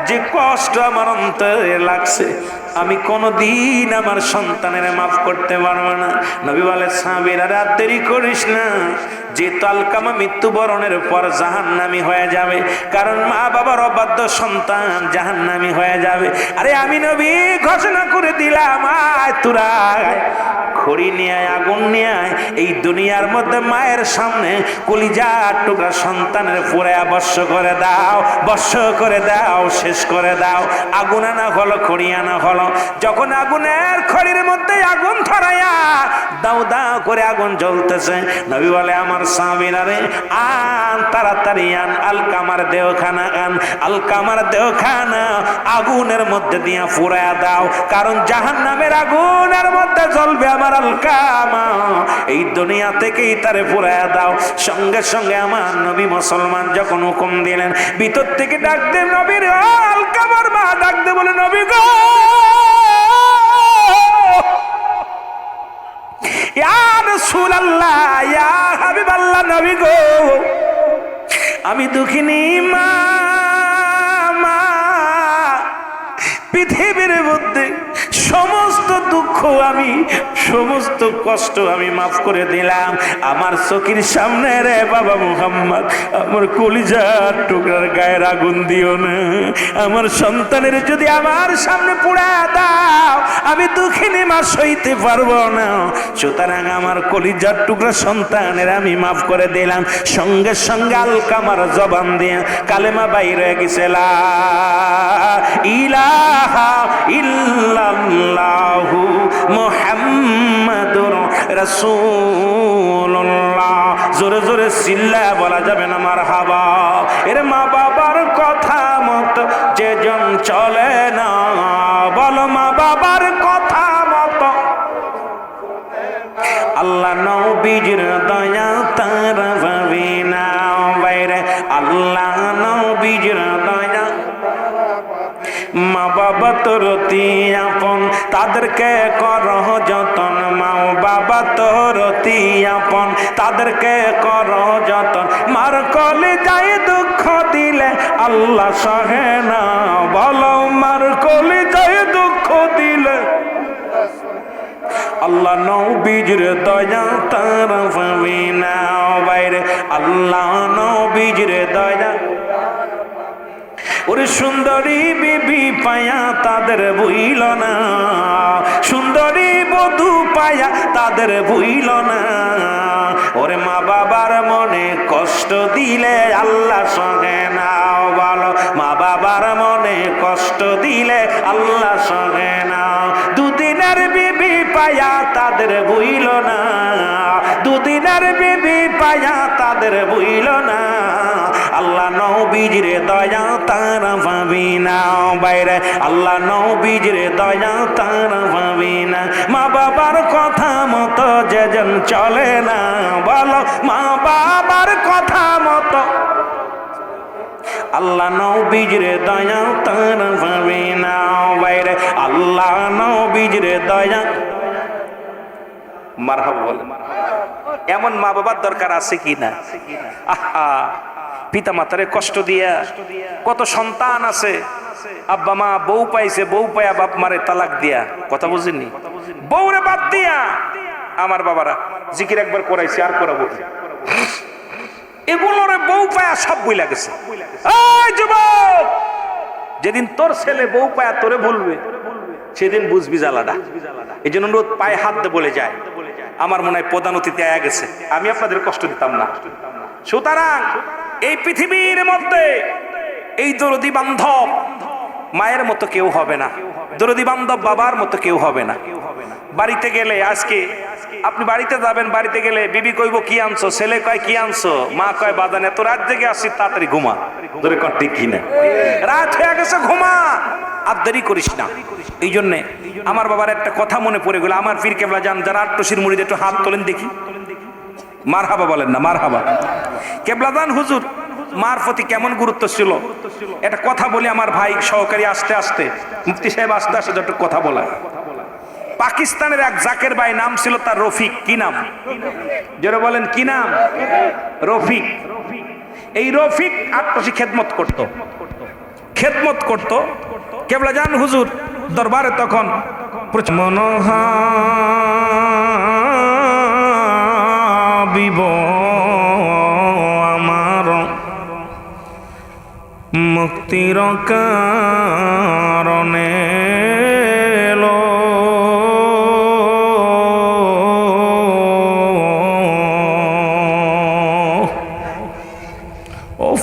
যে কষ্ট আমার অন্তরে লাগছে, আমি কোনোদিন আমার সন্তানের মাফ করতে পারবো না। নবী বলে সাহাবীরা রাত দেরি করিস না, যে আলকামা মৃত্যুবরণের পর জাহান্নামী হয়ে যাবে, কারণ মা বাবার অবাধ্য সন্তান জাহান্নামী হয়ে যাবে। আরে আমি নবী ঘোষণা করে দিলাম, আয় তোরা খড়ি নিয়ে আয়, আগুন নিয়ে আয়, এই দুনিয়ার মধ্যে মায়ের সামনে কলিজার টুকরা সন্তানের পুরায়া বর্ষ করে দাও, বর্ষ করে দাও, শেষ করে দাও। আগুন আনা হলো, খড়ি আনা হলো। যখন আগুনের খড়ির মধ্যে আগুন ধরাইয়া দাও দাও করে আগুন জ্বলতেছে, নবী বলে আমার সাহাবীরা রে আন তাড়াতাড়ি আন আলকামার দেহখানা আন, আলকামার দেহখানা আগুনের মধ্যে দিয়া পুরায়া দাও, কারণ জাহান্নামের আগুনের মধ্যে জ্বলবে আমার আলকামা, এই দুনিয়া থেকেই তারে পুরায়া দাও। সঙ্গে সঙ্গে আমার নবী মুসলমান যখন হুকুম দিলেন, ভিতর থেকে ডাক দে নবীর, ও আলকামার মা ডাক দে বলে নবী গো, ইয়া রাসূলুল্লাহ, ইয়া হাবিবাল্লাহ, নবী গো আমি দুঃখিনী মা, পৃথিবীর মধ্যে সমস্ত দুঃখ আমি, সমস্ত কষ্ট আমি মাফ করে দিলাম। আমার চোখের সামনে রে বাবা মুহাম্মদ আমার কলিজার টুকরার গায়ের আগুন দিও না, আমার সন্তানের যদি আমার সামনে পুড়া দাও আমি দুঃখিনী মা সইতে পারবো না, সুতরাং আমার কলিজার টুকরা সন্তানের আমি মাফ করে দিলাম। সঙ্গে সঙ্গে আলকামার জবান দিয়ে কালেমা বাইর হয়ে গেছে, লা ইলাহা ইল্লাল্লাহু মুহাম্মাদুর রাসূলুল্লাহ। জোরে জোরে চিল্লায়া বলা যাবে না মারহাবা। এর মা বাবার কথা মতো যেজন চলে না, বলো মা বাবার কথা মতো আল্লাহ নবীর দয়া তার পাবে না বাইরে, আল্লাহ নবীর দয়া। মা বাবা তোর অতি আপন, তাদেরকে কর যতন, মা বাবা তোর অতি আপন, তাদেরকে কর যতন। মার কলে যায় দুঃখ দিলে আল্লাহ সহে না, বলো মার কলে যায় দুঃখ দিলে আল্লাহ নবীর দয়া তার পাবে না বাইরে, আল্লাহ নবীর দয়া। ওরে সুন্দরী বিবি পায়া তাদের ভুইল না, সুন্দরী বধূ পায়া তাদের ভুইল না। ওরে মা বাবার মনে কষ্ট দিলে আল্লাহ সহে না, বলো মা বাবার মনে কষ্ট দিলে আল্লাহ সহে না। দুদিনের বিবি পায়া তাদের ভুইল না, দুদিনের বিবি পায়া তাদের ভুইল না। আল্লাহ নবীর দয়া তারা পাবি না বাইরে, আল্লাহ নবীর দয়া তারা পাবি না। মা বাবার কথা মতো যেজন চলে না, বলো মা বাবার কথা মতো আল্লাহ নবীর দয়া তারা পাবি না বাইরে, আল্লাহ নবীর দয়া। মারহাবা বলে। এমন মা বাবার দরকার আছে কি না? আহা, পিতা মাতারে কষ্ট দিয়া কত সন্তান আছে, আব্বা মা বউ পাইছে, বউ পায়া বাপ মারে তালাক দিয়া, কথা বুঝিনি, বউরে বাদ দিয়া আমার বাবারা জিকির একবার করাইছে আর করাবো, এগুলোরে বউ পায়া সব বইলা গেছে। এই যুবক, যেদিন তোর ছেলে বউ পায়া তোরে বলবে সেদিন বুঝবি জ্বালাটা। এই জন্য রোদ পায়ে হাত দিয়ে বলে যায়, আমার মনে হয় প্রধান অতিথি আয়া গেছে, আমি আপনাদের কষ্ট দিতাম না। সুতরাং এই পৃথিবীর মধ্যে এই দরদি বান্ধব মায়ের মতো কেউ হবে না, দরদি বান্ধব বাবার মতো কেউ হবে না। বাড়িতে গেলে আজকে আপনি বাড়িতে যাবেন, বাড়িতে গেলে বিবি কইব কি আনছো, ছেলে কয় কি আনছো, মা কয় বাজান এত রাত জেগে আসছি, তাড়াতাড়ি ঘুমা। ধরে কর ঠিক কিনা, রাত হয়ে গেছে ঘুমা, আর দেরি করিস না। এই জন্যে আমার বাবার একটা কথা মনে পড়ে গেল, আমার পীর কেবলা জান যারা আট্টশির মুড়িতে একটু হাত তোলেন দেখি, মারহাবা বলেন না, মারহাবা। কেবলাদান হুজুর মার প্রতি কেমন গুরুত্ব ছিল এটা কথা বলি, আমার ভাই সহকারী আসতে আসতে, মুফতি সাহেব আসতে আসতে একটু কথা বলা। পাকিস্তানের এক জাকের ভাই, নাম ছিল তার রফিক। কি নাম? যারা বলেন কি নাম? রফিক। এই রফিক আট্টশি খেদমত করত, খেদমত করত। কেবলাজান হুজুর দরবারে তখন মনোহাবিব আমার মুক্তির কারণে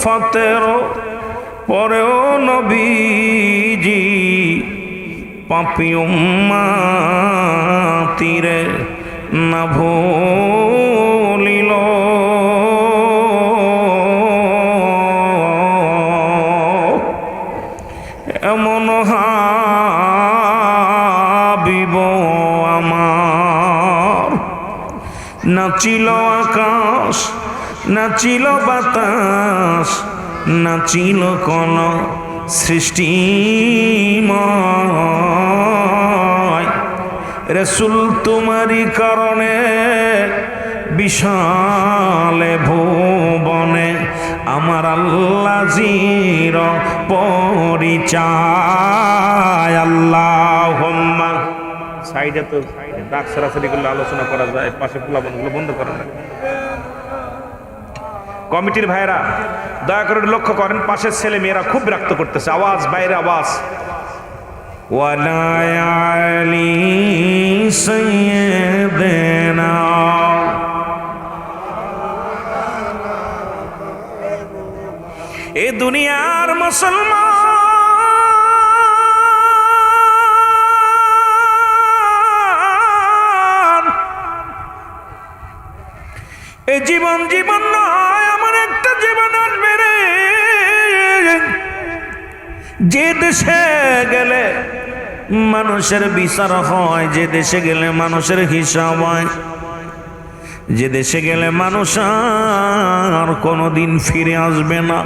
ওফাতের পরেও নবীজি পাপী উম্মতিরে না ভুলিল। এমন হাবিব আমার, নাচিল আকাশ, নাচিল বাতাস, নাচিল কোন সৃষ্টিময়। রসুল তোমারই কারণে বিশালে ভুবনে আমার আল্লাহ জির পরিচয়। আল্লাহুম্মা। সাইডে তো ডাক সরাসরি করলে আলোচনা করা যায়, পাশে পোলাপানগুলো বন্ধ করা যায়। কমিটির ভাইরা দয়া করে লক্ষ্য করেন, পাশের ছেলে মেয়েরা খুব বিরক্ত করতেছে, আওয়াজ বাইরে আওয়াজ। ওয়ালা আলী সাইয়্যিদিনা, এ দুনিয়ার মুসলমান, এ জীবন জীবন নয়, আমার একটা জীবন আসবে রে। যে দেশে গেলে মানুষের বিচার হয়, যে দেশে গেলে মানুষের হিসাব হয়, যে দেশে গেলে মানুষ আর কোনোদিন ফিরে আসবে না,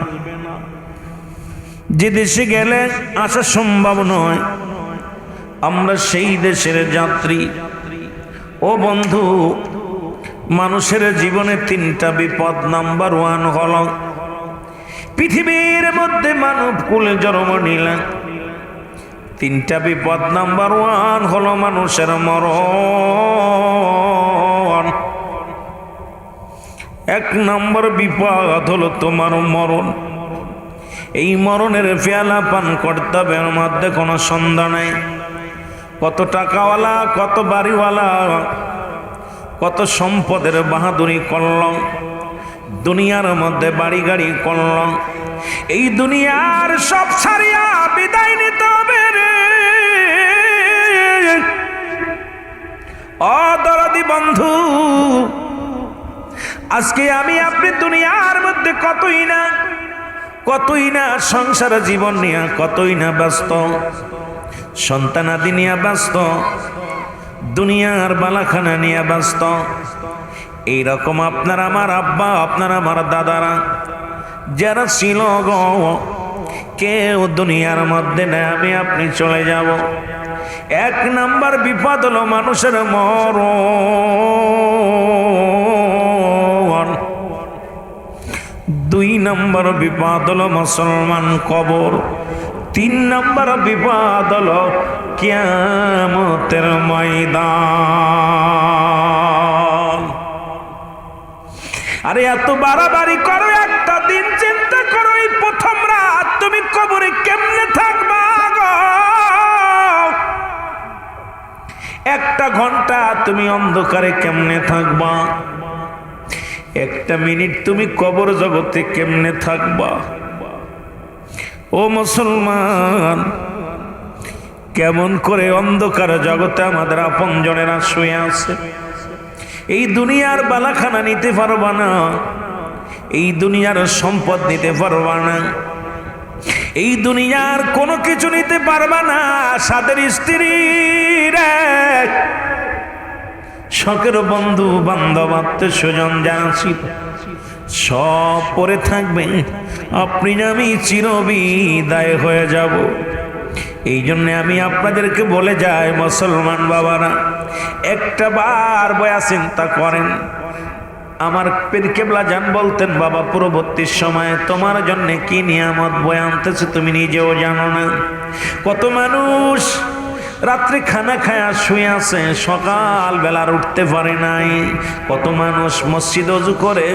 যে দেশে গেলে আসা সম্ভব নয়, আমরা সেই দেশের যাত্রী। ও বন্ধু, মানুষের জীবনে তিনটা বিপদ। নাম্বার 1 হল পৃথিবীর মধ্যে মানব কুলে জন্ম নিলেন, তিনটা বিপদ। নাম্বার 1 হলো মানুষের মরণ। 1 নম্বর বিপদ হলো তোমার মরণ। এই মরণের পেয়ালা পান করতে হবে, এর মধ্যে কোনো সন্দেহ নাই। কত টাকাওয়ালা, কত বাড়িওয়ালা, কত সম্পদের বাহাদুরি করল, দুনিয়ার মধ্যে বাড়ি গাড়ি করল, এই দুনিয়ার সব ছাড়িয়া বিদায় নিতে হবে রে। অদরদি বন্ধু, আজকে আমি আপনি দুনিয়ার মধ্যে কতই না সংসার জীবন নিয়ে কতই না ব্যস্ত, সন্তানাদি নিয়ে ব্যস্ত, দুনিয়ার বালাখানা নিয়ে ব্যস্ত। এইরকম আপনার আমার আব্বা, আপনার আমার দাদারা যারা ছিল গো, কেউ দুনিয়ার মধ্যে নেই, আমি আপনি চলে যাব। 1 নম্বর বিপদ হলো মানুষের মরণ। 2 নম্বর বিপদ হলো মুসলমান কবর। 3 নম্বর বিপদ হলো কিয়ামতের ময়দান। আরে এত বাড়াবাড়ি করো, একটা দিন চিন্তা করো, এই প্রথম রাত তুমি কবরে কেমনে থাকবা গো? 1 ঘন্টা তুমি অন্ধকারে কেমনে থাকবা? 1 মিনিট তুমি কবর জগতে কেমনে থাকবা? ও মুসলমান, কেমন করে অন্ধকার জগতে আমাদের আপনজনেরা শুয়ে আছে। এই দুনিয়ার বালাখানা নিতে পারবা না, এই দুনিয়ার সম্পদ নিতে পারবা না, এই দুনিয়ার কোনো কিছু নিতে পারবা না। সাদের স্ত্রী রে, শখের বন্ধু বান্ধব আত্মীয় স্বজন যারা ছিল সব পরে থাকবে, আপনি আমি চিরবিদায় হয়ে যাব। এই জন্য আমি আপনাদেরকে বলে যাই, মুসলমান বাবারা, একটা বার বয়া চিন্তা করেন। আমার পীর কেবলা জান বলতেন, বাবা পরবর্তী সময়ে তোমার জন্য কি নিয়ামত বয়ে আনতেছে তুমি নিজেও জানো না। কত মানুষ রাত্রে খানা খায়া শুয়ে আছে, সকাল বেলার উঠতে পারে নাই। কত মানুষ মসজিদ ওযু করে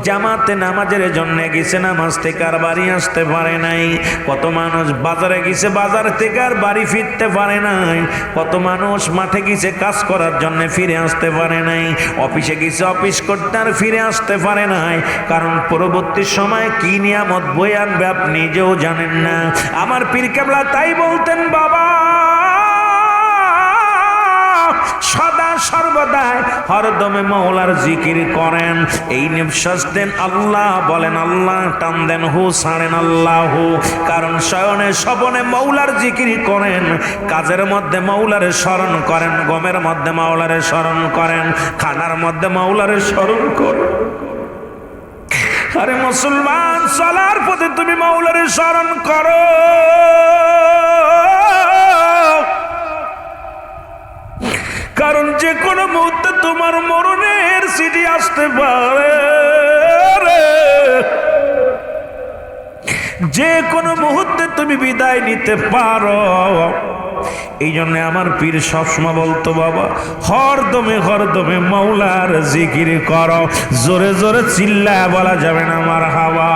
জামাতে নামাজের জন্য গেছে, নামাজ থেকে আর বাড়ি আসতে পারে নাই। কত মানুষ বাজারে গেছে, বাজার থেকে আর বাড়ি ফিরতে পারে নাই। কত মানুষ মাঠে গেছে কাজ করার জন্য, ফিরে আসতে পারে নাই। অফিসে গেছে অফিস করতে আর ফিরে আসতে পারে নাই। কারণ পরবর্তী সময় কি নিয়ামত বয়ে আনবে আপনি নিজেও জানেন না। আমার পীর কেবলা তাই বলতেন, বাবা সদা সর্বদাই হরদমে মৌলার জিকির করেন। এই নিঃশ্বাস দেন আল্লাহ, বলেন আল্লাহ, টান দেন হু, ছাড়েন আল্লাহ। কারণ শয়নে স্বপনে মৌলার জিকির করেন, কাজের মধ্যে মৌলারে স্মরণ করেন, গমের মধ্যে মৌলারে স্মরণ করেন, খানার মধ্যে মৌলারে স্মরণ করেন। আরে মুসলমান, চলার পথে তুমি মৌলারে স্মরণ করো। কারণ যে কোনো মুহূর্তে তোমার মরণের চিঠি আসতে পারে, যে কোনো মুহূর্তে তুমি বিদায় নিতে পারো। এই জন্য আমার পীর সবসময় বলতো, বাবা হরদমে মৌলার জিকির করো। জোরে জোরে চিল্লায় বলা যাবে না মারহাবা।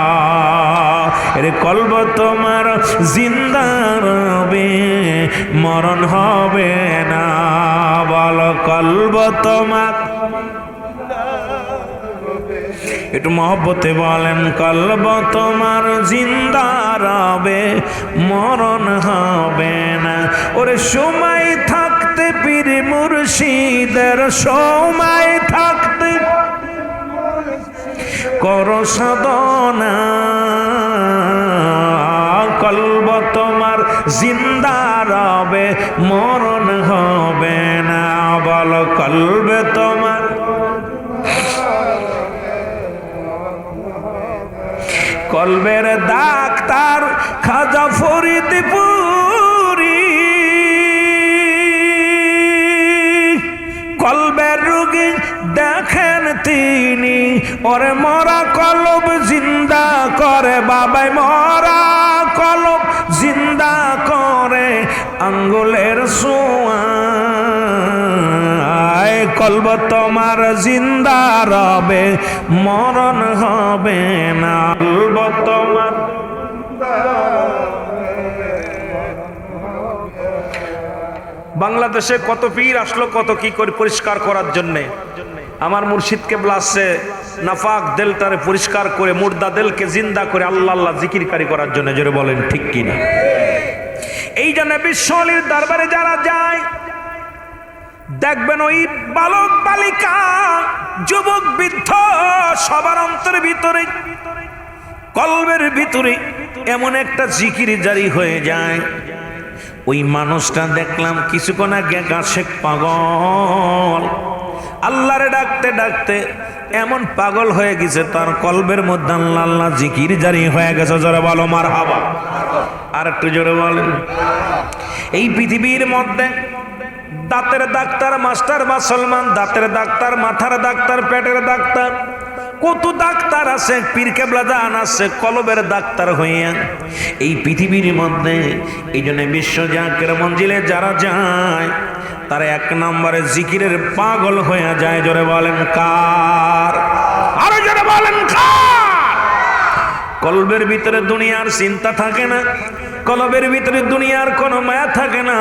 এরে কলব তোমার জিন্দা রবে, মরণ হবে না। বল কলব তোমার, একটু মহব্বতে বলেন, কলব তোমার জিন্দা রবে, মরণ হবে না। ওরে সময় থাকতে পীর মুর্শিদের, সময় থাকতে করো সাধনা। কলব তোমার জিন্দা রবে, মরণ হবে না। বল কলবে তোমার, কলবের ডাক্তার খাজা ফরিদপুরি, কলবের রোগী দেখেন তিনি। ওরে মরা কলব জিন্দা করে, বাবাই মরা কলব জিন্দা করে, আঙ্গুলের ছোঁয়ায়। কলব তোমার জিন্দা রবে, মরণ হবে না। কলব তোমার, বাংলাদেশে কত পীর আসলো কত কি করে পরিষ্কার করার জন্য। আমার মুর্শিদ কেবলা আসছে নাফাক দিলটারে পরিষ্কার করে, মুর্দা দিলকে জিন্দা করে আল্লাহ আল্লাহ জিকিরকারী করার জন্য। জোরে বলেন ঠিক কিনা? এই জন্য বিশ্বলির দরবারে যারা যায় দেখবেন, ওই বালক বালিকা যুবক বৃদ্ধ সবার অন্তরের ভিতরে, কলবের ভিতরে এমন একটা জিকির জারি হয়ে যায়। ওই মানুষটা দেখলাম কিছুক্ষণ আগে গাছে পাগল, আল্লাহরে ডাকতে ডাকতে এমন পাগল হয়ে গেছে, তার কলবের মধ্যে আল্লাহ আল্লাহ জিকির জারি হয়ে গেছে। জোরে বলো মারহাবা। আর একটু জোরে বলেন। এই পৃথিবীর মধ্যে দাঁতের ডাক্তার মাস্টার মুসলমান, দাঁতের ডাক্তার, মাথার ডাক্তার, পেটের ডাক্তার, কত ডাক্তার আছে। পীর কেবলা জান আছে কলবের ডাক্তার হইয়া এই পৃথিবীর মধ্যে। এই জন্য বিশ্ব জাকের মঞ্জিলে যারা যায় তারা এক নম্বরে জিকিরের পাগল হয়ে যায়। জোরে বলেন কার? আরো জোরে বলেন কার? কলবের ভিতরে দুনিয়ার চিন্তা থাকে না, কলবের ভিতরে দুনিয়ার কোনো মায়া থাকে না।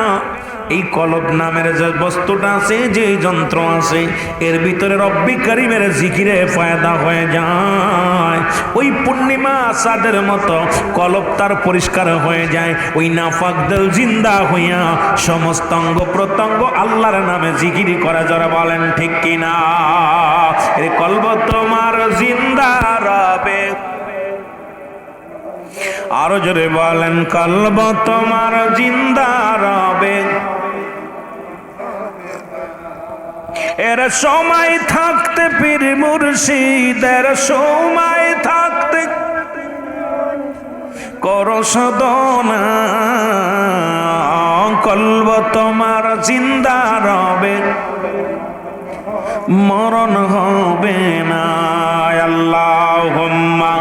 এই কলব নামের যে বস্তুটা আছে, যে যন্ত্র আছে, এর ভিতরে রব্বি কারিমের জিকিরে ফায়দা হয়ে যায়। ওই পূর্ণিমা চাঁদের মতো কলব তার পরিষ্কার হয়ে যায়। ওই নাফাক দিল জিন্দা হইয়া সমস্ত অঙ্গ প্রত্যঙ্গ আল্লাহর নামে জিকিরি করে। যারা বলেন ঠিক কিনা? এই কলব তোমার জিন্দা রবে। আরো জোরে বলেন, কলব তোমার জিন্দা রবে। এর সময় থাকতে পীর মুর্শিদের, সময় থাকতে করো সাধনা। কলব তোমার জিন্দা রবে, মরণ হবে না। আল্লাহুম্মা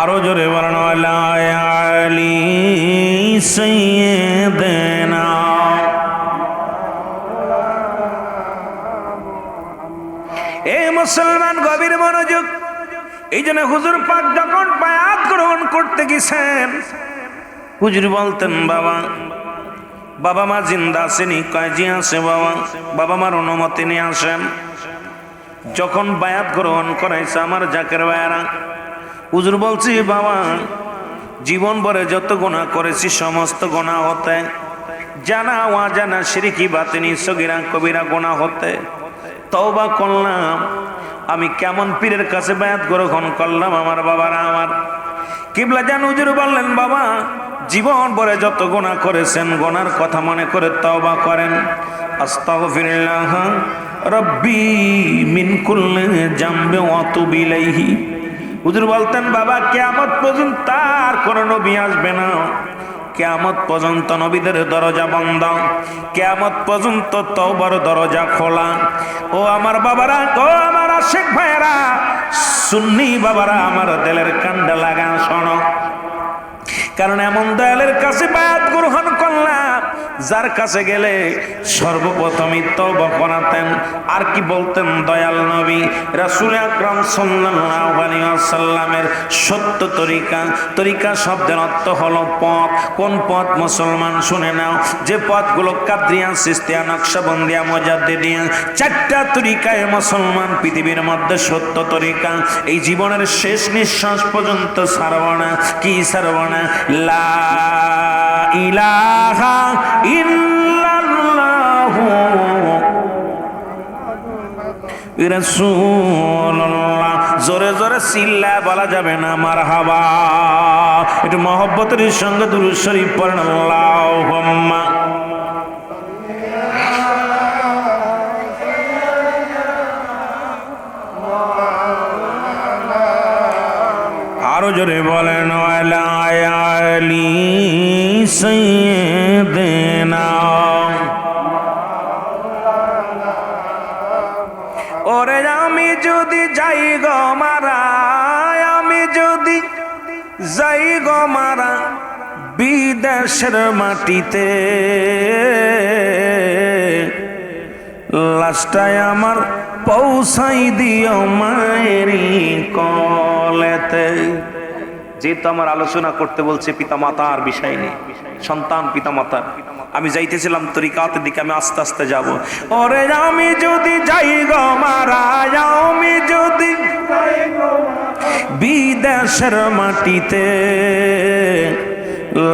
আরো জোরে বলেন আলা আলি সাইয়্যিদিনা। এ মুসলমান গভীর মনোযোগ। এই জন্য হুজুর পাক যখন বায়াত গ্রহণ করতে গেছেন, হুজুর বলতেন বাবা, বাবা মা জিন্দা আসেনি? কয় জি আছে বাবা। বাবা মার অনুমতি নিয়ে আসেন। যখন বায়াত গ্রহণ করাইছে আমার জাকের ভাইয়েরা, হুজুর বলছি বাবা, জীবন ভরে যত গুনাহ করেছি সমস্ত গুনাহ হতে, জানা অজানা শিরকি বাতিনি সগীরা কবিরা গুনাহ হতে তওবা করলাম। আমি কেমন পীরের কাছে বায়াত গ্রহণ করলাম আমার বাবারা আমার। কিবলা জান হুজুর বললেন বাবা, জীবন ভরে যত গুনাহ করেছেন গুনার কথা মনে করে তওবা করেন। আস্তাগফিরুল্লাহ রব্বি মিন কুল্লি জামবি ওয়া আতুবু ইলাইহি। হুজুর বলতেন বাবা, কিয়ামত পর্যন্ত আর কোন নবী আসবে না, কিয়ামত পর্যন্ত নবীদের দরজা বন্ধ, কিয়ামত পর্যন্ত তওবার দরজা খোলা। ও আমার বাবারা, ও আমার আশিক ভাইয়েরা, সুন্নি বাবারা, আমার দিলের কান্ডা লাগা শোনো। কারণ এমন দয়ালের কাছে বায়াত গ্রহণ করলাম, যার কাছে গেলে সর্বপ্রথমই তওবা করাতেন। আর কি বলতেন দয়াল নবী রাসূল আকরাম সাল্লাল্লাহু আলাইহি ওয়াসাল্লামের সত্য তরিকা। তরিকা শব্দের অর্থ হলো পথ। কোন পথ মুসলমান শুনে নাও, যে পথগুলো কাদরিয়া, সিস্তিয়া, নকশবন্দিয়া, মুজাদ্দিদিয়া, চারটা তরিকায় মুসলমান পৃথিবীর মধ্যে সত্য তরিকা। এই জীবনের শেষ নিঃশ্বাস পর্যন্ত ছাড়ব না। কি ছাড়ব না? লা ইলাহা ইল্লাল্লাহু রাসূলুল্লাহ। জোরে জোরে চিল্লায় বলা যাবে না মারহাবা। একটু মহব্বতের সঙ্গে দুরূদ শরীফ পড়েন আল্লাহুম্মা। আরো জোরে বলেন আলা আলি সাইয়্যিদিনা। ওরে আমি যদি যাই গো মারা, আমি যদি যাই গো মারা বিদেশের মাটিতে, লাশটায় আমার পৌঁছাই দিও মায়েরই কলেতে। যেহেতু আমার আলোচনা করতে বলছে পিতা মাতার বিষয় নিয়ে, সন্তান পিতা মাতার, আমি যাইতেছিলাম তরিকাতের দিকে, আমি আস্তে আস্তে যাব। ওরে আমি যদি যাই গো মারা, আমি যদি বিদেশের মাটিতে,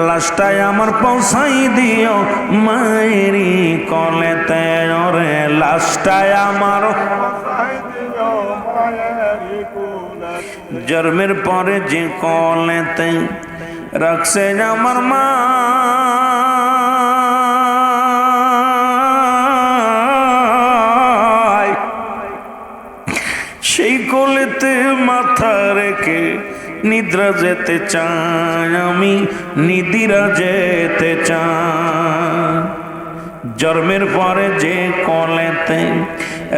লাশটায় আমার পৌঁছাই দিও মায়েরই কলেতে। ওরে লাশটায় আমার জন্মের পরে যে কলেতে রাখছে আমার মা, সেই কোলেতে মাথা রেখে নিদ্রা যেতে চাই, আমি নিদ্রা যেতে চাই। জন্মের পরে যে কোলেতে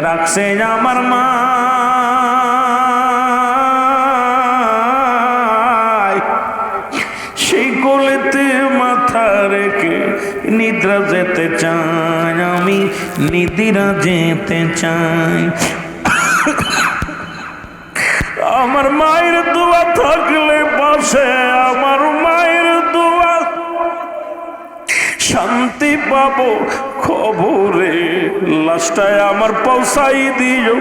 রাখছে আমার মা, সেই কোলেতে মাথা রেখে নিদ্রা যেতে চাই, আমি নিদ্রা যেতে চাই। আমার মায়ের দোয়া থাকলে পাশে, আমার মায়ের দোয়া, শান্তি পাবো খবরে। লাশটায় আমার পৌঁছাই দিও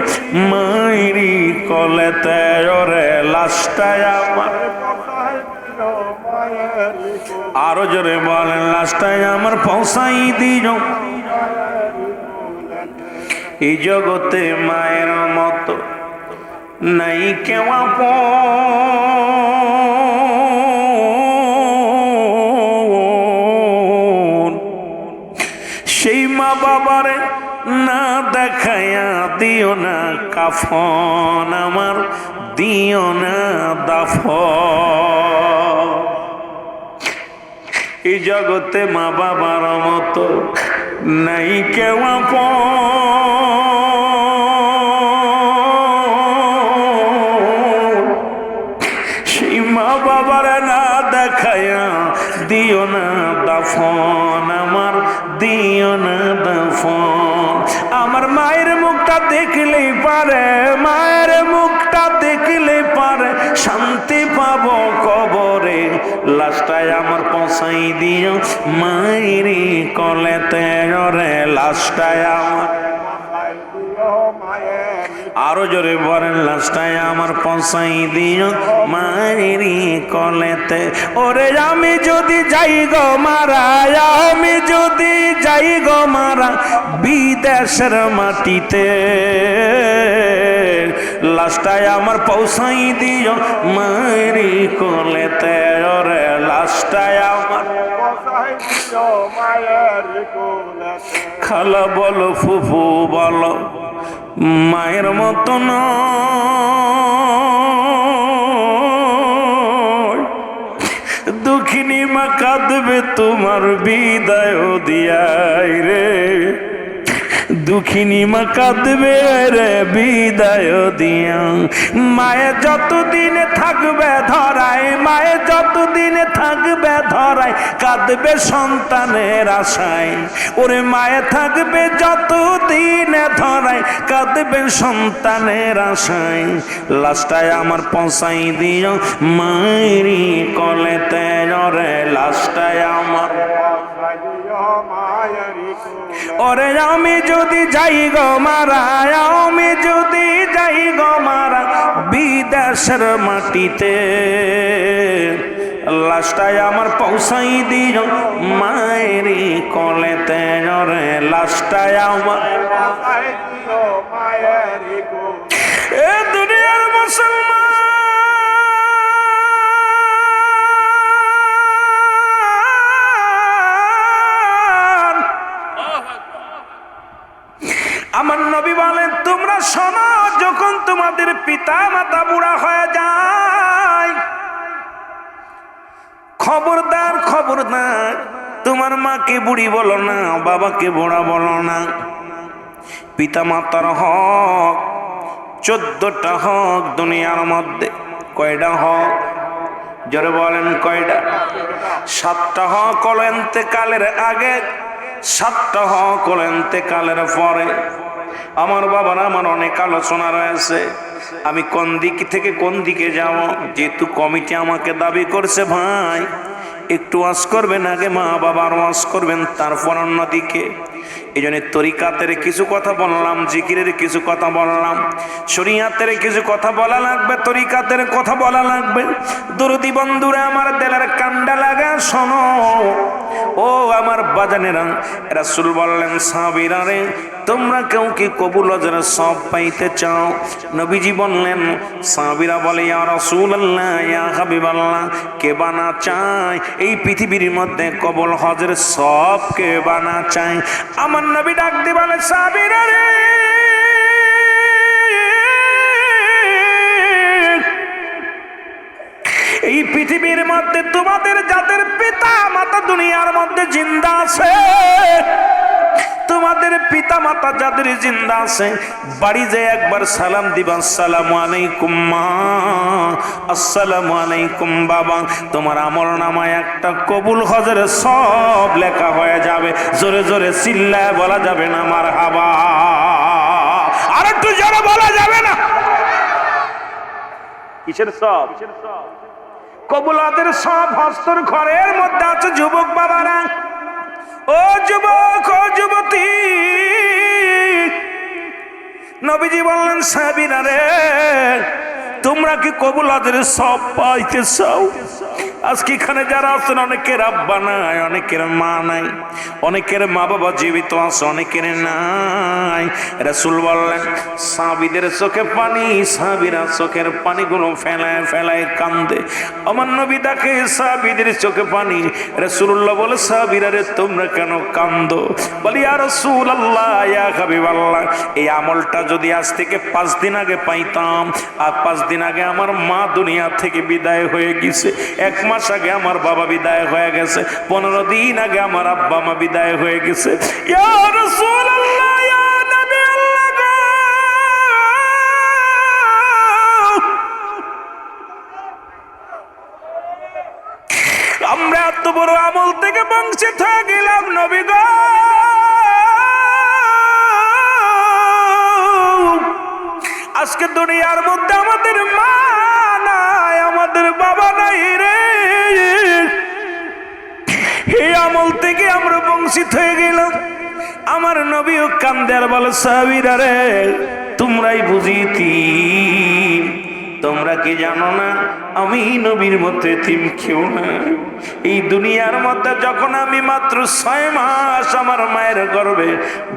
মায়েরই কলেতে। ওরে লাশটায় আমার, আরো জোরে বলেন, লাশটায় আমার পৌঁছাই দিও। এই জগতে মায়ের মতো নাই কেউ আপন। সেই মা বাবারে না দেখায়া দিও না কাফন, আমার দিও না দাফন। এই জগতে মা বাবার মতো নাই কেউ আপন। সেই মা দিও না দাফন, আমার দিও না দাফন। আমার মায়ের মুখটা দেখলেই পারে, মায়ের মুখটা দেখলে পারে শান্তি পাবো কবরে। লাশটায় আমার পৌঁছাই দিও মায়ের কলেতে রে, লাশটায় আমার, আরো জোরে বলেন, লাশটায় আমার পৌঁছাই দিও মায়ের কলেতে। ওরে আমি যদি যাই গো মারা, আমি যদি যাই গো মারা বিদেশের মাটিতে, লাশটায় আমার পৌঁছাই দিও মায়ের কলেতে। ওরে লাশটায় আমার খালা বলো ফুফু বলো মায়ের মতো নয়, দুঃখিনী মা কাঁদবে তোমার বিদায় দিয়াই রে, দুঃখিনী মা কাঁদবে রে বিদায় দিয়া। মায়ে যতদিনে থাকবে ধরায়, মায়ে যতদিনে থাকবে ধরায় কাঁদবে সন্তানের আশায়। ওরে মায়ে থাকবে যতদিনে ধরায় কাঁদবে সন্তানের আশায়। লাশটায় আমার পৌঁছাই দিও মায়েরই কলেতে রে, লাশটায় আমার। ওরে আমি যদি যাই গো মারা, আমি যদি যাই গো মারা বিদেশের মাটিতে, লাশটায় আমার পৌঁছাই দিও মায়ের কলেতে রে, লাশটায় আমার। এ দুনিয়ার মুসলমান আমার নবী বলেন, তোমরা শোনো, যখন তোমাদের পিতা মাতা বুড়া হয়ে যায়, খবরদার খবরদার তোমার মাকে বুড়ি বলো না, বাবাকে বুড়া বলো না। পিতা মাতার হক 14টা হক দুনিয়ার মধ্যে। কয়টা হক? জোরে বলেন কয়টা? 7টা হক হলো ইন্তেকালের আগে, 7টা হক হলো ইন্তেকালের পরে। আমার বাবার আমার অনেক আলোচনা রয়েছে, আমি কোন দিক থেকে কোন দিকে যাব। যেহেতু কমিটি আমাকে দাবি করছে ভাই একটু ওয়াজ করবেন, আগে মা বাবার ওয়াজ করবেন তারপর অন্যদিকে। এই জন্য তরিকাতের কিছু কথা বললাম, জিকিরের কিছু কথা বললাম, শরিয়াতের কিছু কথা বলা লাগবে, তরিকাতের কথা বলা লাগবে। দরদি বন্ধুরা আমার দিলের কান্ডা লাগা শোনো, ও আমার বাজানেরা। রাসূল বললেন সাহাবীরা রে, তোমরা কেউ কি কবুল হজের সব পাইতে চাও? নবীজি বললেন, সাহাবীরা বলে ইয়া রাসূলুল্লাহ ইয়া হাবিবাল্লাহ, কে বানা চায় এই পৃথিবীর মধ্যে কবুল হজের সব, কে বানা চায়? আমার নবী ডাক দিয়ে বলে সাহাবীরা রে, এই পৃথিবীর মধ্যে তোমাদের যাদের পিতা মাতা দুনিয়ার মধ্যে জিন্দা আছে, তোমাদের পিতা মাতা যাদের জিন্দা আছে, বাড়ি যে একবার সালাম দিবা, আসসালামু আলাইকুম মা, আসসালামু আলাইকুম বাবা। তোমার আমল নামায় একটা কবুল হজের সব লেখা হয়ে যাবে। জোরে জোরে চিল্লায় বলা যাবে না মারহাবা? আর একটু জোরে বলা যাবে না? কিসের সব? কবুল হজের সব হস্তর ঘরের মধ্যে আছে। যুবক বাবারা, ও যুবক, ও যুবতী, নবীজি বললেন সাহাবীরা রে, তোমরা কি কবুল হজের সব পাইতে চাও? আজকে এখানে যারা আছেন অনেকের আব্বা নাই, অনেকের মা নাই, অনেকের মা বাবা জীবিত আছে, অনেকের নাই। রাসূল বললেন সাহাবীদের চোখে পানি, সাহাবীরা চোখের পানিগুলো ফেলায় ফেলায় কান্দে। আমার নবী দেখে সাহাবীদের চোখে পানি। রাসূলুল্লাহ বলে সাহাবীরা রে, তোমরা কেন কান্দো? বলি ইয়া রাসূলুল্লাহ ইয়া হাবিবাল্লাহ, এই আমলটা যদি আজ থেকে 5 দিন আগে পাইতাম, আর 5 দিন আগে আমার মা দুনিয়া থেকে বিদায় হয়ে গেছে, 1 মাস আগে আমার বাবা বিদায় হয়ে গেছে, 15 দিন আগে আমার আব্বা মা বিদায় হয়ে গেছে। ইয়া রাসূলুল্লাহ, ইয়া নবী আল্লাহ গো, আমরা এত বড় আমল থেকে বঞ্চিত হয়ে গেলাম নবী গো। আজকে দুনিয়ার মধ্যে আমাদের মা নাই, আমাদের বাবা নাই রে। এই আমল থেকে আমরা বঞ্চিত হয়ে গেলাম। আমার নবীও কান্দে আর বলে সাহাবীরা রে, তোমরাই বুঝিতি, তোমরা কি জানো না আমি নবীর মধ্যে এতিম কেউ না। এই দুনিয়ার মধ্যে যখন আমি মাত্র 6 মাস আমার মায়ের গর্ভে,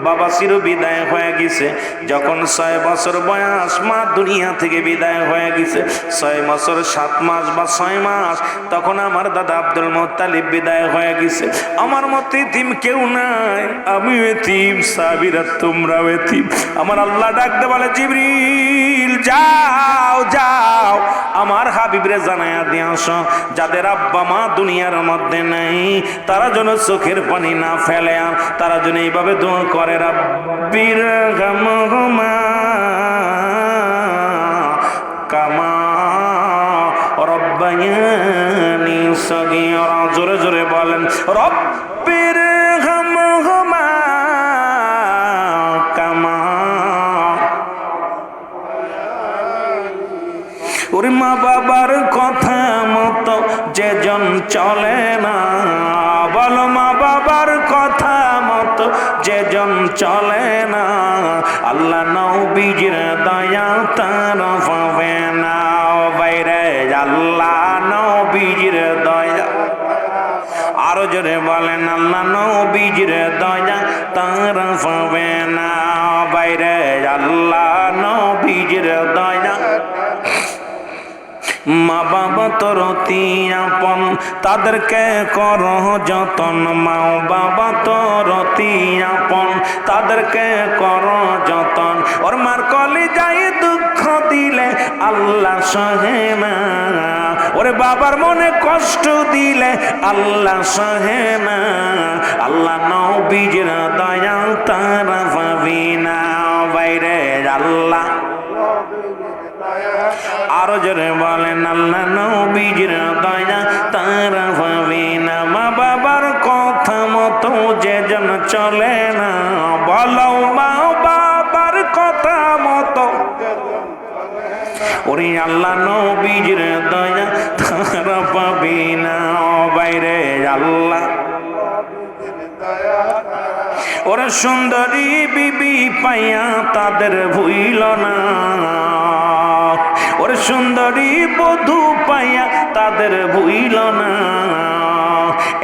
বাবা চির বিদায় হয়ে গেছে। যখন 6 বছর বয়স মা দুনিয়া থেকে বিদায় হয়ে গেছে, 6 বছর 7 মাস বা 6 মাস, তখন আমার দাদা আব্দুল মুত্তালিব বিদায় হয়ে গেছে। আমার মতো এতিম কেউ নাই, আমি এতিম, সাহাবীরা তোমরাও এতিম। আমার আল্লাহ ডাকতে বলে জিবরিল যাও যাও আমার হাবিবরে জানায়া দিয়ে আসো, যাদের আব্বা মা দুনিয়ার মধ্যে নাই তারা যেন চোখের পানি না ফেলে, তারা যেন এইভাবে দোয়া করে রাব্বির গামহুমা কামা রব্বায়ানি সগীরা। জোরে জোরে বলেন রব্বির গামহুমা কামা। ওরে মা বাবার কথা মতো যেজন চলে না, বলো মা বাবার কথা মতো যেজন চলে না, আল্লাহ নবীজির দয়া তার পাবে না। বাইরে আল্লাহ নবীজির দয়া, আরো জোরে বলেন আল্লাহ নবীজির দয়া তার পাবে না। বাইরে আল্লাহ নবীজির দয়া। মা বাবা তোর অতি আপন, তাদেরকে কর যতন। মা বাবা তোর অতি আপন, তাদেরকে কর যতন। ওর মার কলিজায় দুঃখ দিলে আল্লাহ সহে না, ওরে বাবার মনে কষ্ট দিলে আল্লাহ সহে না। আল্লাহ নবীজির দয়া তারা পাবি না। বাইরে আল্লাহ, আরো জোরে বলেন আল্লাহ নবীজির দয়া তারা পাবে না। মা বাবার কথা মতো যেজন চলে না, বলো মা বাবার কথা মতো, ওরে আল্লাহ নবীজির দয়া তারা পাবে না। বাইরে আল্লাহ, ওরা সুন্দরী বিবি পাইয়া তাদের ভুইল না, ওরে সুন্দরী বধূ পাইয়া তাদের ভুইল না।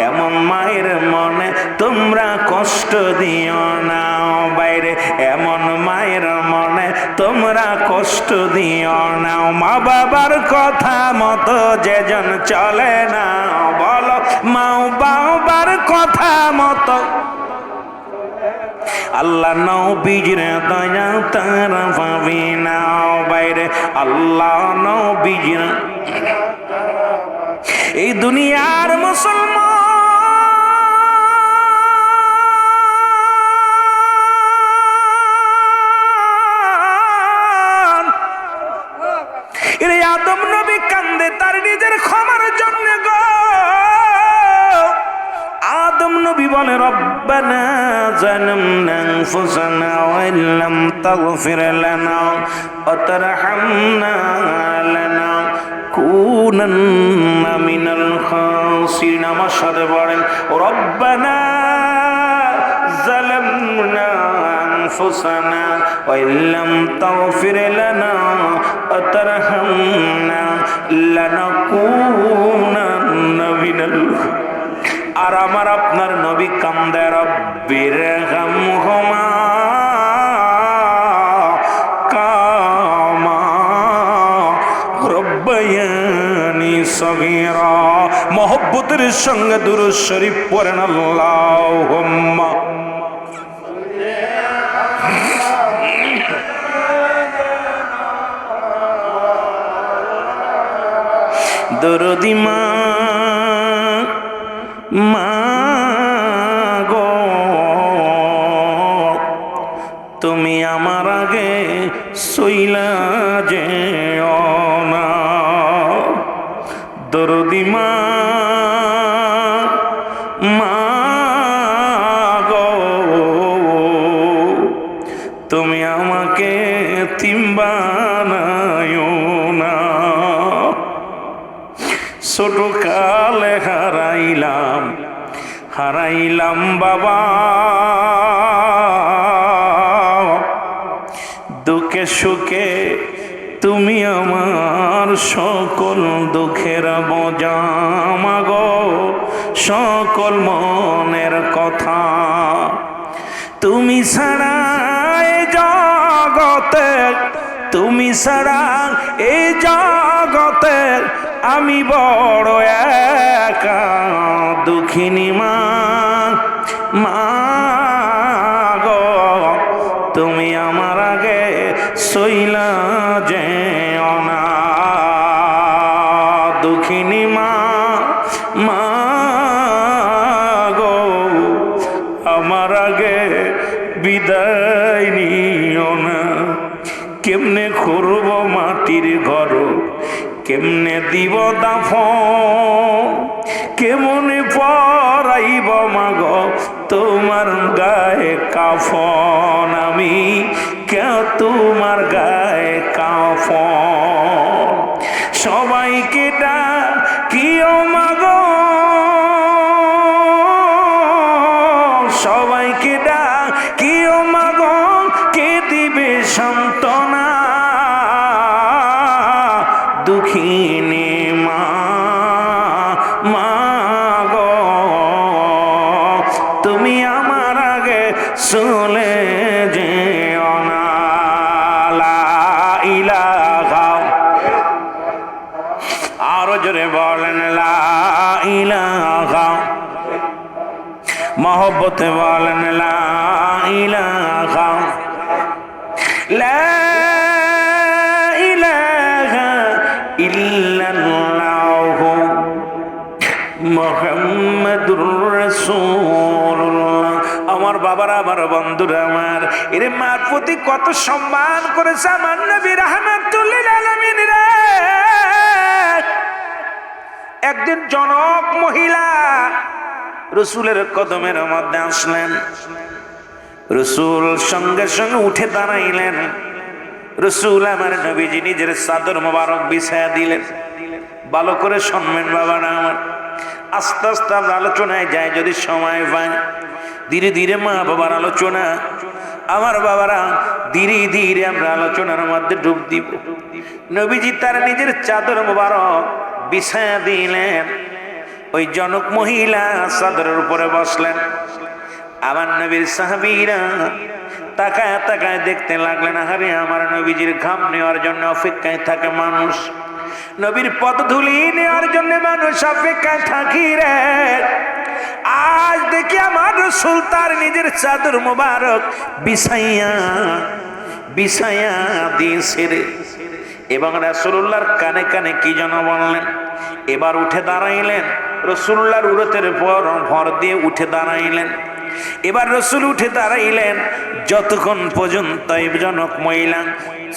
এমন মায়ের মনে তোমরা কষ্ট দিও না। বাইরে এমন মায়ের মনে তোমরা কষ্ট দিও না। মা বাবার কথা মতো যেজন চলে না, বলো মা বাবার কথা মতো আল্লাহ নবীজির দয়া তারা পাবে না। বাইরে আল্লাহ নবীজির। এই দুনিয়ার মুসলমান, এর আদম নবী কান্দে তার নিজের ক্ষমার জন্য গো। আদম নবী বলে রব্বানা যালামনা আনফুসানা ওয়া ইল্লাম তাগফির লানা ওয়া তারহামনা লানাকুনান্না মিনাল খাসিরিন। আমার সাথে বলেন রব্বানা যালামনা আনফুসানা ওয়া ইল্লাম তাগফির লানা ওয়া তারহামনা লানাকুনান্না মিনাল। আর আমার আপনার নবী কান্দে রব্বির গামহুমা কামা রব্বায়ানি সগীরা। মহব্বতের সঙ্গে দুরূদ শরীফ পড়েন আল্লাহুম্মা। দরদি মা গো, তুমি আমার আগে সইলা যেও না। দরদি মা ছোট কালে হারাইলাম বাবা, দুঃখে সুখে তুমি আমার সকল দুঃখের বোঝা, মাগো সকল মনের কথা। তুমি ছাড়া এই জগতে, তুমি ছাড়া এই জগতে আমি বড় একা, দুঃখিনী মা গো তুমি আমার আগে সইলা যেও না, দুঃখিনী মা গো আমার আগে বিদায় নিও না। কেমনে করব মাটির ঘর, কেমনে দিব দাফন, কেমনে পরাইব মাগ তোমার গায়ে কাফন, আমি কে তোমার গায়ে কাফন। সবাইকে ডাকিও মাগ, সবাইকে ডাকিও মাগ, কে দিবে সান্ত্বনা, দুঃখিনী মা গো তুমি আমার আগে চলে যেও না। লা ইলাহা, আরো জোরে বলেন লা ইলাহা, মহব্বতে বলেন লা ইলাহা, লা ইলাহা ইল্লাল্লাহু মুহাম্মাদুর রাসূলুল্লাহ। আমার বাবারা, আমার বন্ধুরা, আমার এর মার প্রতি কত সম্মান করেছে আমার নবী রাহমাতুল লিল আলামিন রে। একদিন জনক মহিলা রসুলের কদমের মধ্যে আসলেন, রসুল সঙ্গে সঙ্গে উঠে দাঁড়াইলেন। রসুল আমার নবীজি নিজের চাদর মোবারক বিছায়া দিলেন। ভালো করে শুনবেন বাবারা আমার, আস্তে আস্তে আমরা আলোচনায় যাই যদি সময় পাই। ধীরে ধীরে মা বাবার আলোচনা, আমার বাবারা ধীরে ধীরে আমরা আলোচনার মধ্যে ডুব দিব। নবীজি তার নিজের চাদর মোবারক বিছায়া দিলেন। ওই জনক মহিলা চাদরের উপরে বসলেন। আমার নবীর সাহাবীরা তাকায় তাকায় দেখতে লাগলেন, আরে আমার নবীজির ঘাম নেওয়ার জন্য অপেক্ষায় থাকে মানুষ, নবীর পদধূলি নেওয়ার জন্য মানুষ অপেক্ষায় থাকি রে। আজ দেখি আমার রাসূল তার নিজের চাদর মোবারক বিছাইয়া দিয়েছে রে। এবং রাসূলুল্লাহর কানে কানে কি যেন বললেন। এবার উঠে দাঁড়াইলেন, রাসূলুল্লাহর উরতের পর ভর দিয়ে উঠে দাঁড়াইলেন। এবার রাসূল উঠে দাঁড়াইলেন, যতক্ষণ পর্যন্ত এই জনক মহিলা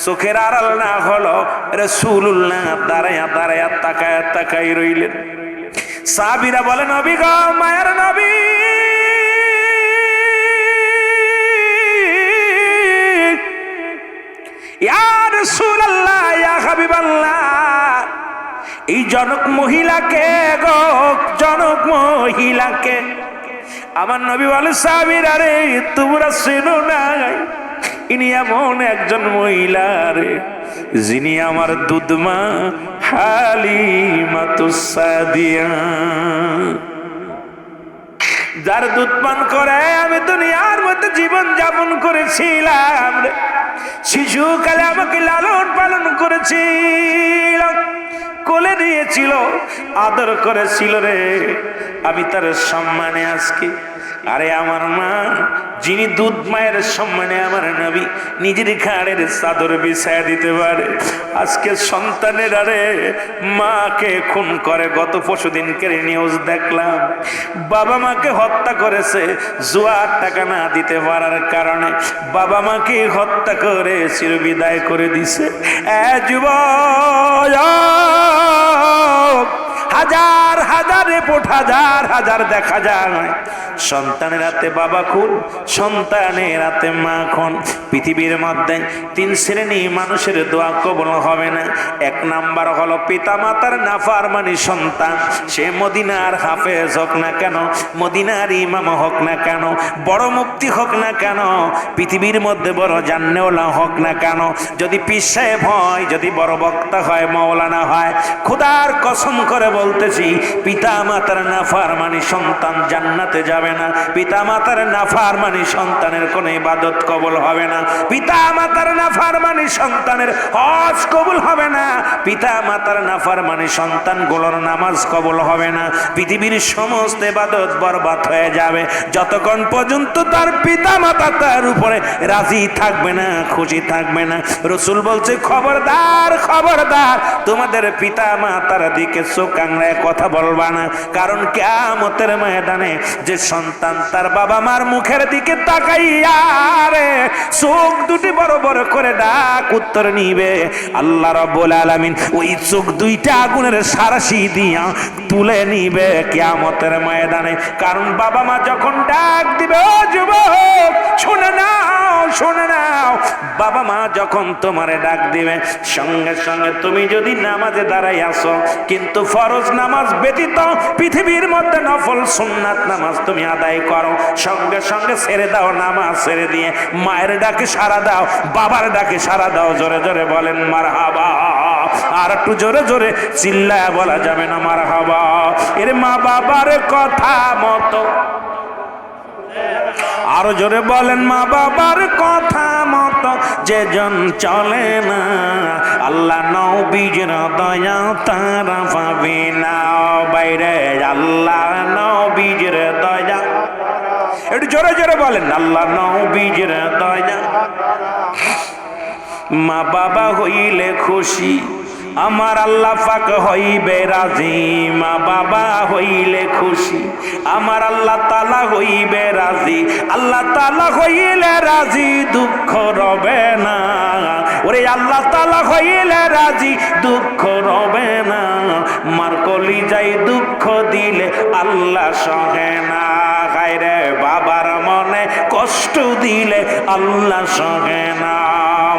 চোখের আড়াল না হলো, রাসূলুল্লাহ দাঁড়ায়া দাঁড়ায়া তাকায়া তাকাই রইলেন। সাহাবীরা বলে, নবী গো, মায়ের নবী, ইয়া রাসূলুল্লাহ, ইয়া হাবিবাল্লাহ, এই জনক মহিলাকে গো, জনক মহিলাকে। আমার নবী বলে, সাহাবীরা রে, তোমরা চেনো না, ইনি এমন একজন মহিলা রে, যিনি আমার দুধমা হালিমাতুস সাদিয়া, যার দুধ পান করে আমি দুনিয়ার মধ্যে জীবন যাপন করেছিলাম রে। শিশুকালে আমাকে লালন পালন করেছিল, কোলে নিয়েছিল, আদর করেছিল রে। আমি তার সম্মানে আজকে, আরে আমার মা, যিনি দুধ মায়ের সম্মানে আমার নবী নিজের ঘাড়ের চাদর বিছায়া দিতে পারে, আজকে সন্তানের আরে মাকে খুন করে। গত পরশুদিনকে নিউজ দেখলাম, বাবা মাকে হত্যা করেছে জুয়ার টাকা না দিতে পারার কারণে, বাবা মাকে হত্যা করে চিরবিদায় করে দিছে। যুবক, হাজার হাজার রিপোর্ট হাজার হাজার দেখা যায়, সন্তানের হাতে বাবা খুন, সন্তানের হাতে মা খুন। পৃথিবীর মধ্যে 3 শ্রেণী মানুষের দোয়া কবুল হবে না। 1 নাম্বার হলো পিতা মাতার নাফরমানি সন্তান, সে মদিনার হাফেজ হোক না কেন, মদিনার ইমাম হোক না কেন, বড় মুফতি হোক না কেন, পৃথিবীর মধ্যে বড় জান্নেওয়ালা হোক না কেন, যদি পীর সাহেব হয়, যদি বড় বক্তা হয়, মাওলানা হয়, খোদার কসম করে বলতেছি পিতা মাতার নাফরমানি সন্তান জান্নাতে যাবে না। পিতা মাতার নাফরমানি সন্তানের কোনো ইবাদত কবুল হবে না। পিতা মাতার নাফরমানি সন্তানের হজ কবুল হবে না। পিতা মাতার নাফরমানি সন্তানগুলোর নামাজ কবুল হবে না। পৃথিবীর সমস্ত ইবাদত বরবাদ হয়ে যাবে যতক্ষণ পর্যন্ত তার পিতা মাতা তার উপরে রাজি থাকবে না, খুশি থাকবে না। রাসূল বলছে খবরদার খবরদার, তোমাদের পিতা মাতার দিকে চোখ আংড়ায় কথা বলবা না, কারণ কিয়ামতের ময়দানে যে সন্তান তার বাবা মার মুখের দিকে তাকাইয়া রে চোখ দুটি বড় বড় করে ডাক উত্তর নিবে, আল্লাহ রাব্বুল আলামিন ওই চোখ দুইটা আগুনের সারাশি দিয়া তুলে নিবে কিয়ামতের ময়দানে। কারণ বাবা মা যখন ডাক দিবে, ও যুবক শুনে নাও শুনে নাও, বাবা মা যখন তোমারে ডাক দিবে, সঙ্গে সঙ্গে তুমি যদি নামাজে দাঁড়াই আসো, কিন্তু ফরজ নামাজ ব্যতীত পৃথিবীর মধ্যে নফল সুন্নাত নামাজ তুমি আদায় করো, সঙ্গে সঙ্গে ছেড়ে দাও, নামাজ ছেড়ে দিয়ে মায়ের ডাকে সাড়া দাও, বাবার ডাকে সাড়া দাও। জোরে জোরে বলেন মারহাবা। আর একটু জোরে জোরে চিল্লায় বলা যাবে না মারহাবা। এর মা বাবার কথা মতো, আরো জোরে বলেন মা বাবার কথা মতো যেজন চলে না, আল্লাহ নবীর দয়া তারা পাবে না। বাইরে আল্লাহ নবীর দয়া, একটু জোরে জোরে বলেন আল্লাহ নবীর দয়া। মা বাবা হইলে খুশি, আমার আল্লাহ পাক হইবে রাজি। মা বাবা হইলে খুশি, আমার আল্লাহ তাআলা হইবে রাজি। আল্লাহ তাআলা হইলে রাজি, দুঃখ রবে না। ওরে আল্লাহ তাআলা হইলে রাজি, দুঃখ রবে না। মার কলিজায় দুঃখ দিলে আল্লাহ সহে না। গায়রে বাবার মনে কষ্ট দিলে আল্লাহ সহে না।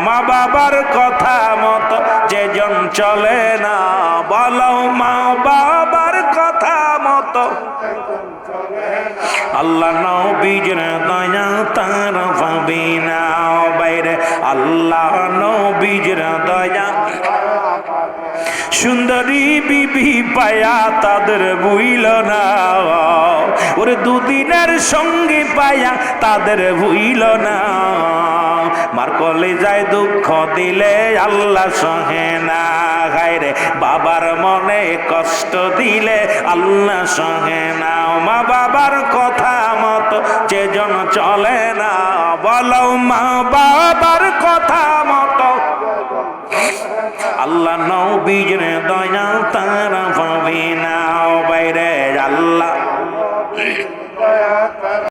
মা বাবার কথা মতো যেজন চলে না, বলো মা বাবার কথা মতো আল্লাহ নবীর দয়া তার পাবে না। বাইরে আল্লাহ নবীর দয়া। সুন্দরী বিবি পায়া তাদের ভুইল না, ওরে দুদিনের সঙ্গী পায়া তাদের ভুইল না। মার কলিজায় দুঃখ দিলে আল্লাহ সহে না। গায়রে বাবার মনে কষ্ট দিলে আল্লাহ সহে না। মা বাবার কথা মতো যেজন চলে না, বলো মা বাবার কথা মতো আল্লাহ নবীর দয়া তারা পাবে না। বাইরে আল্লাহ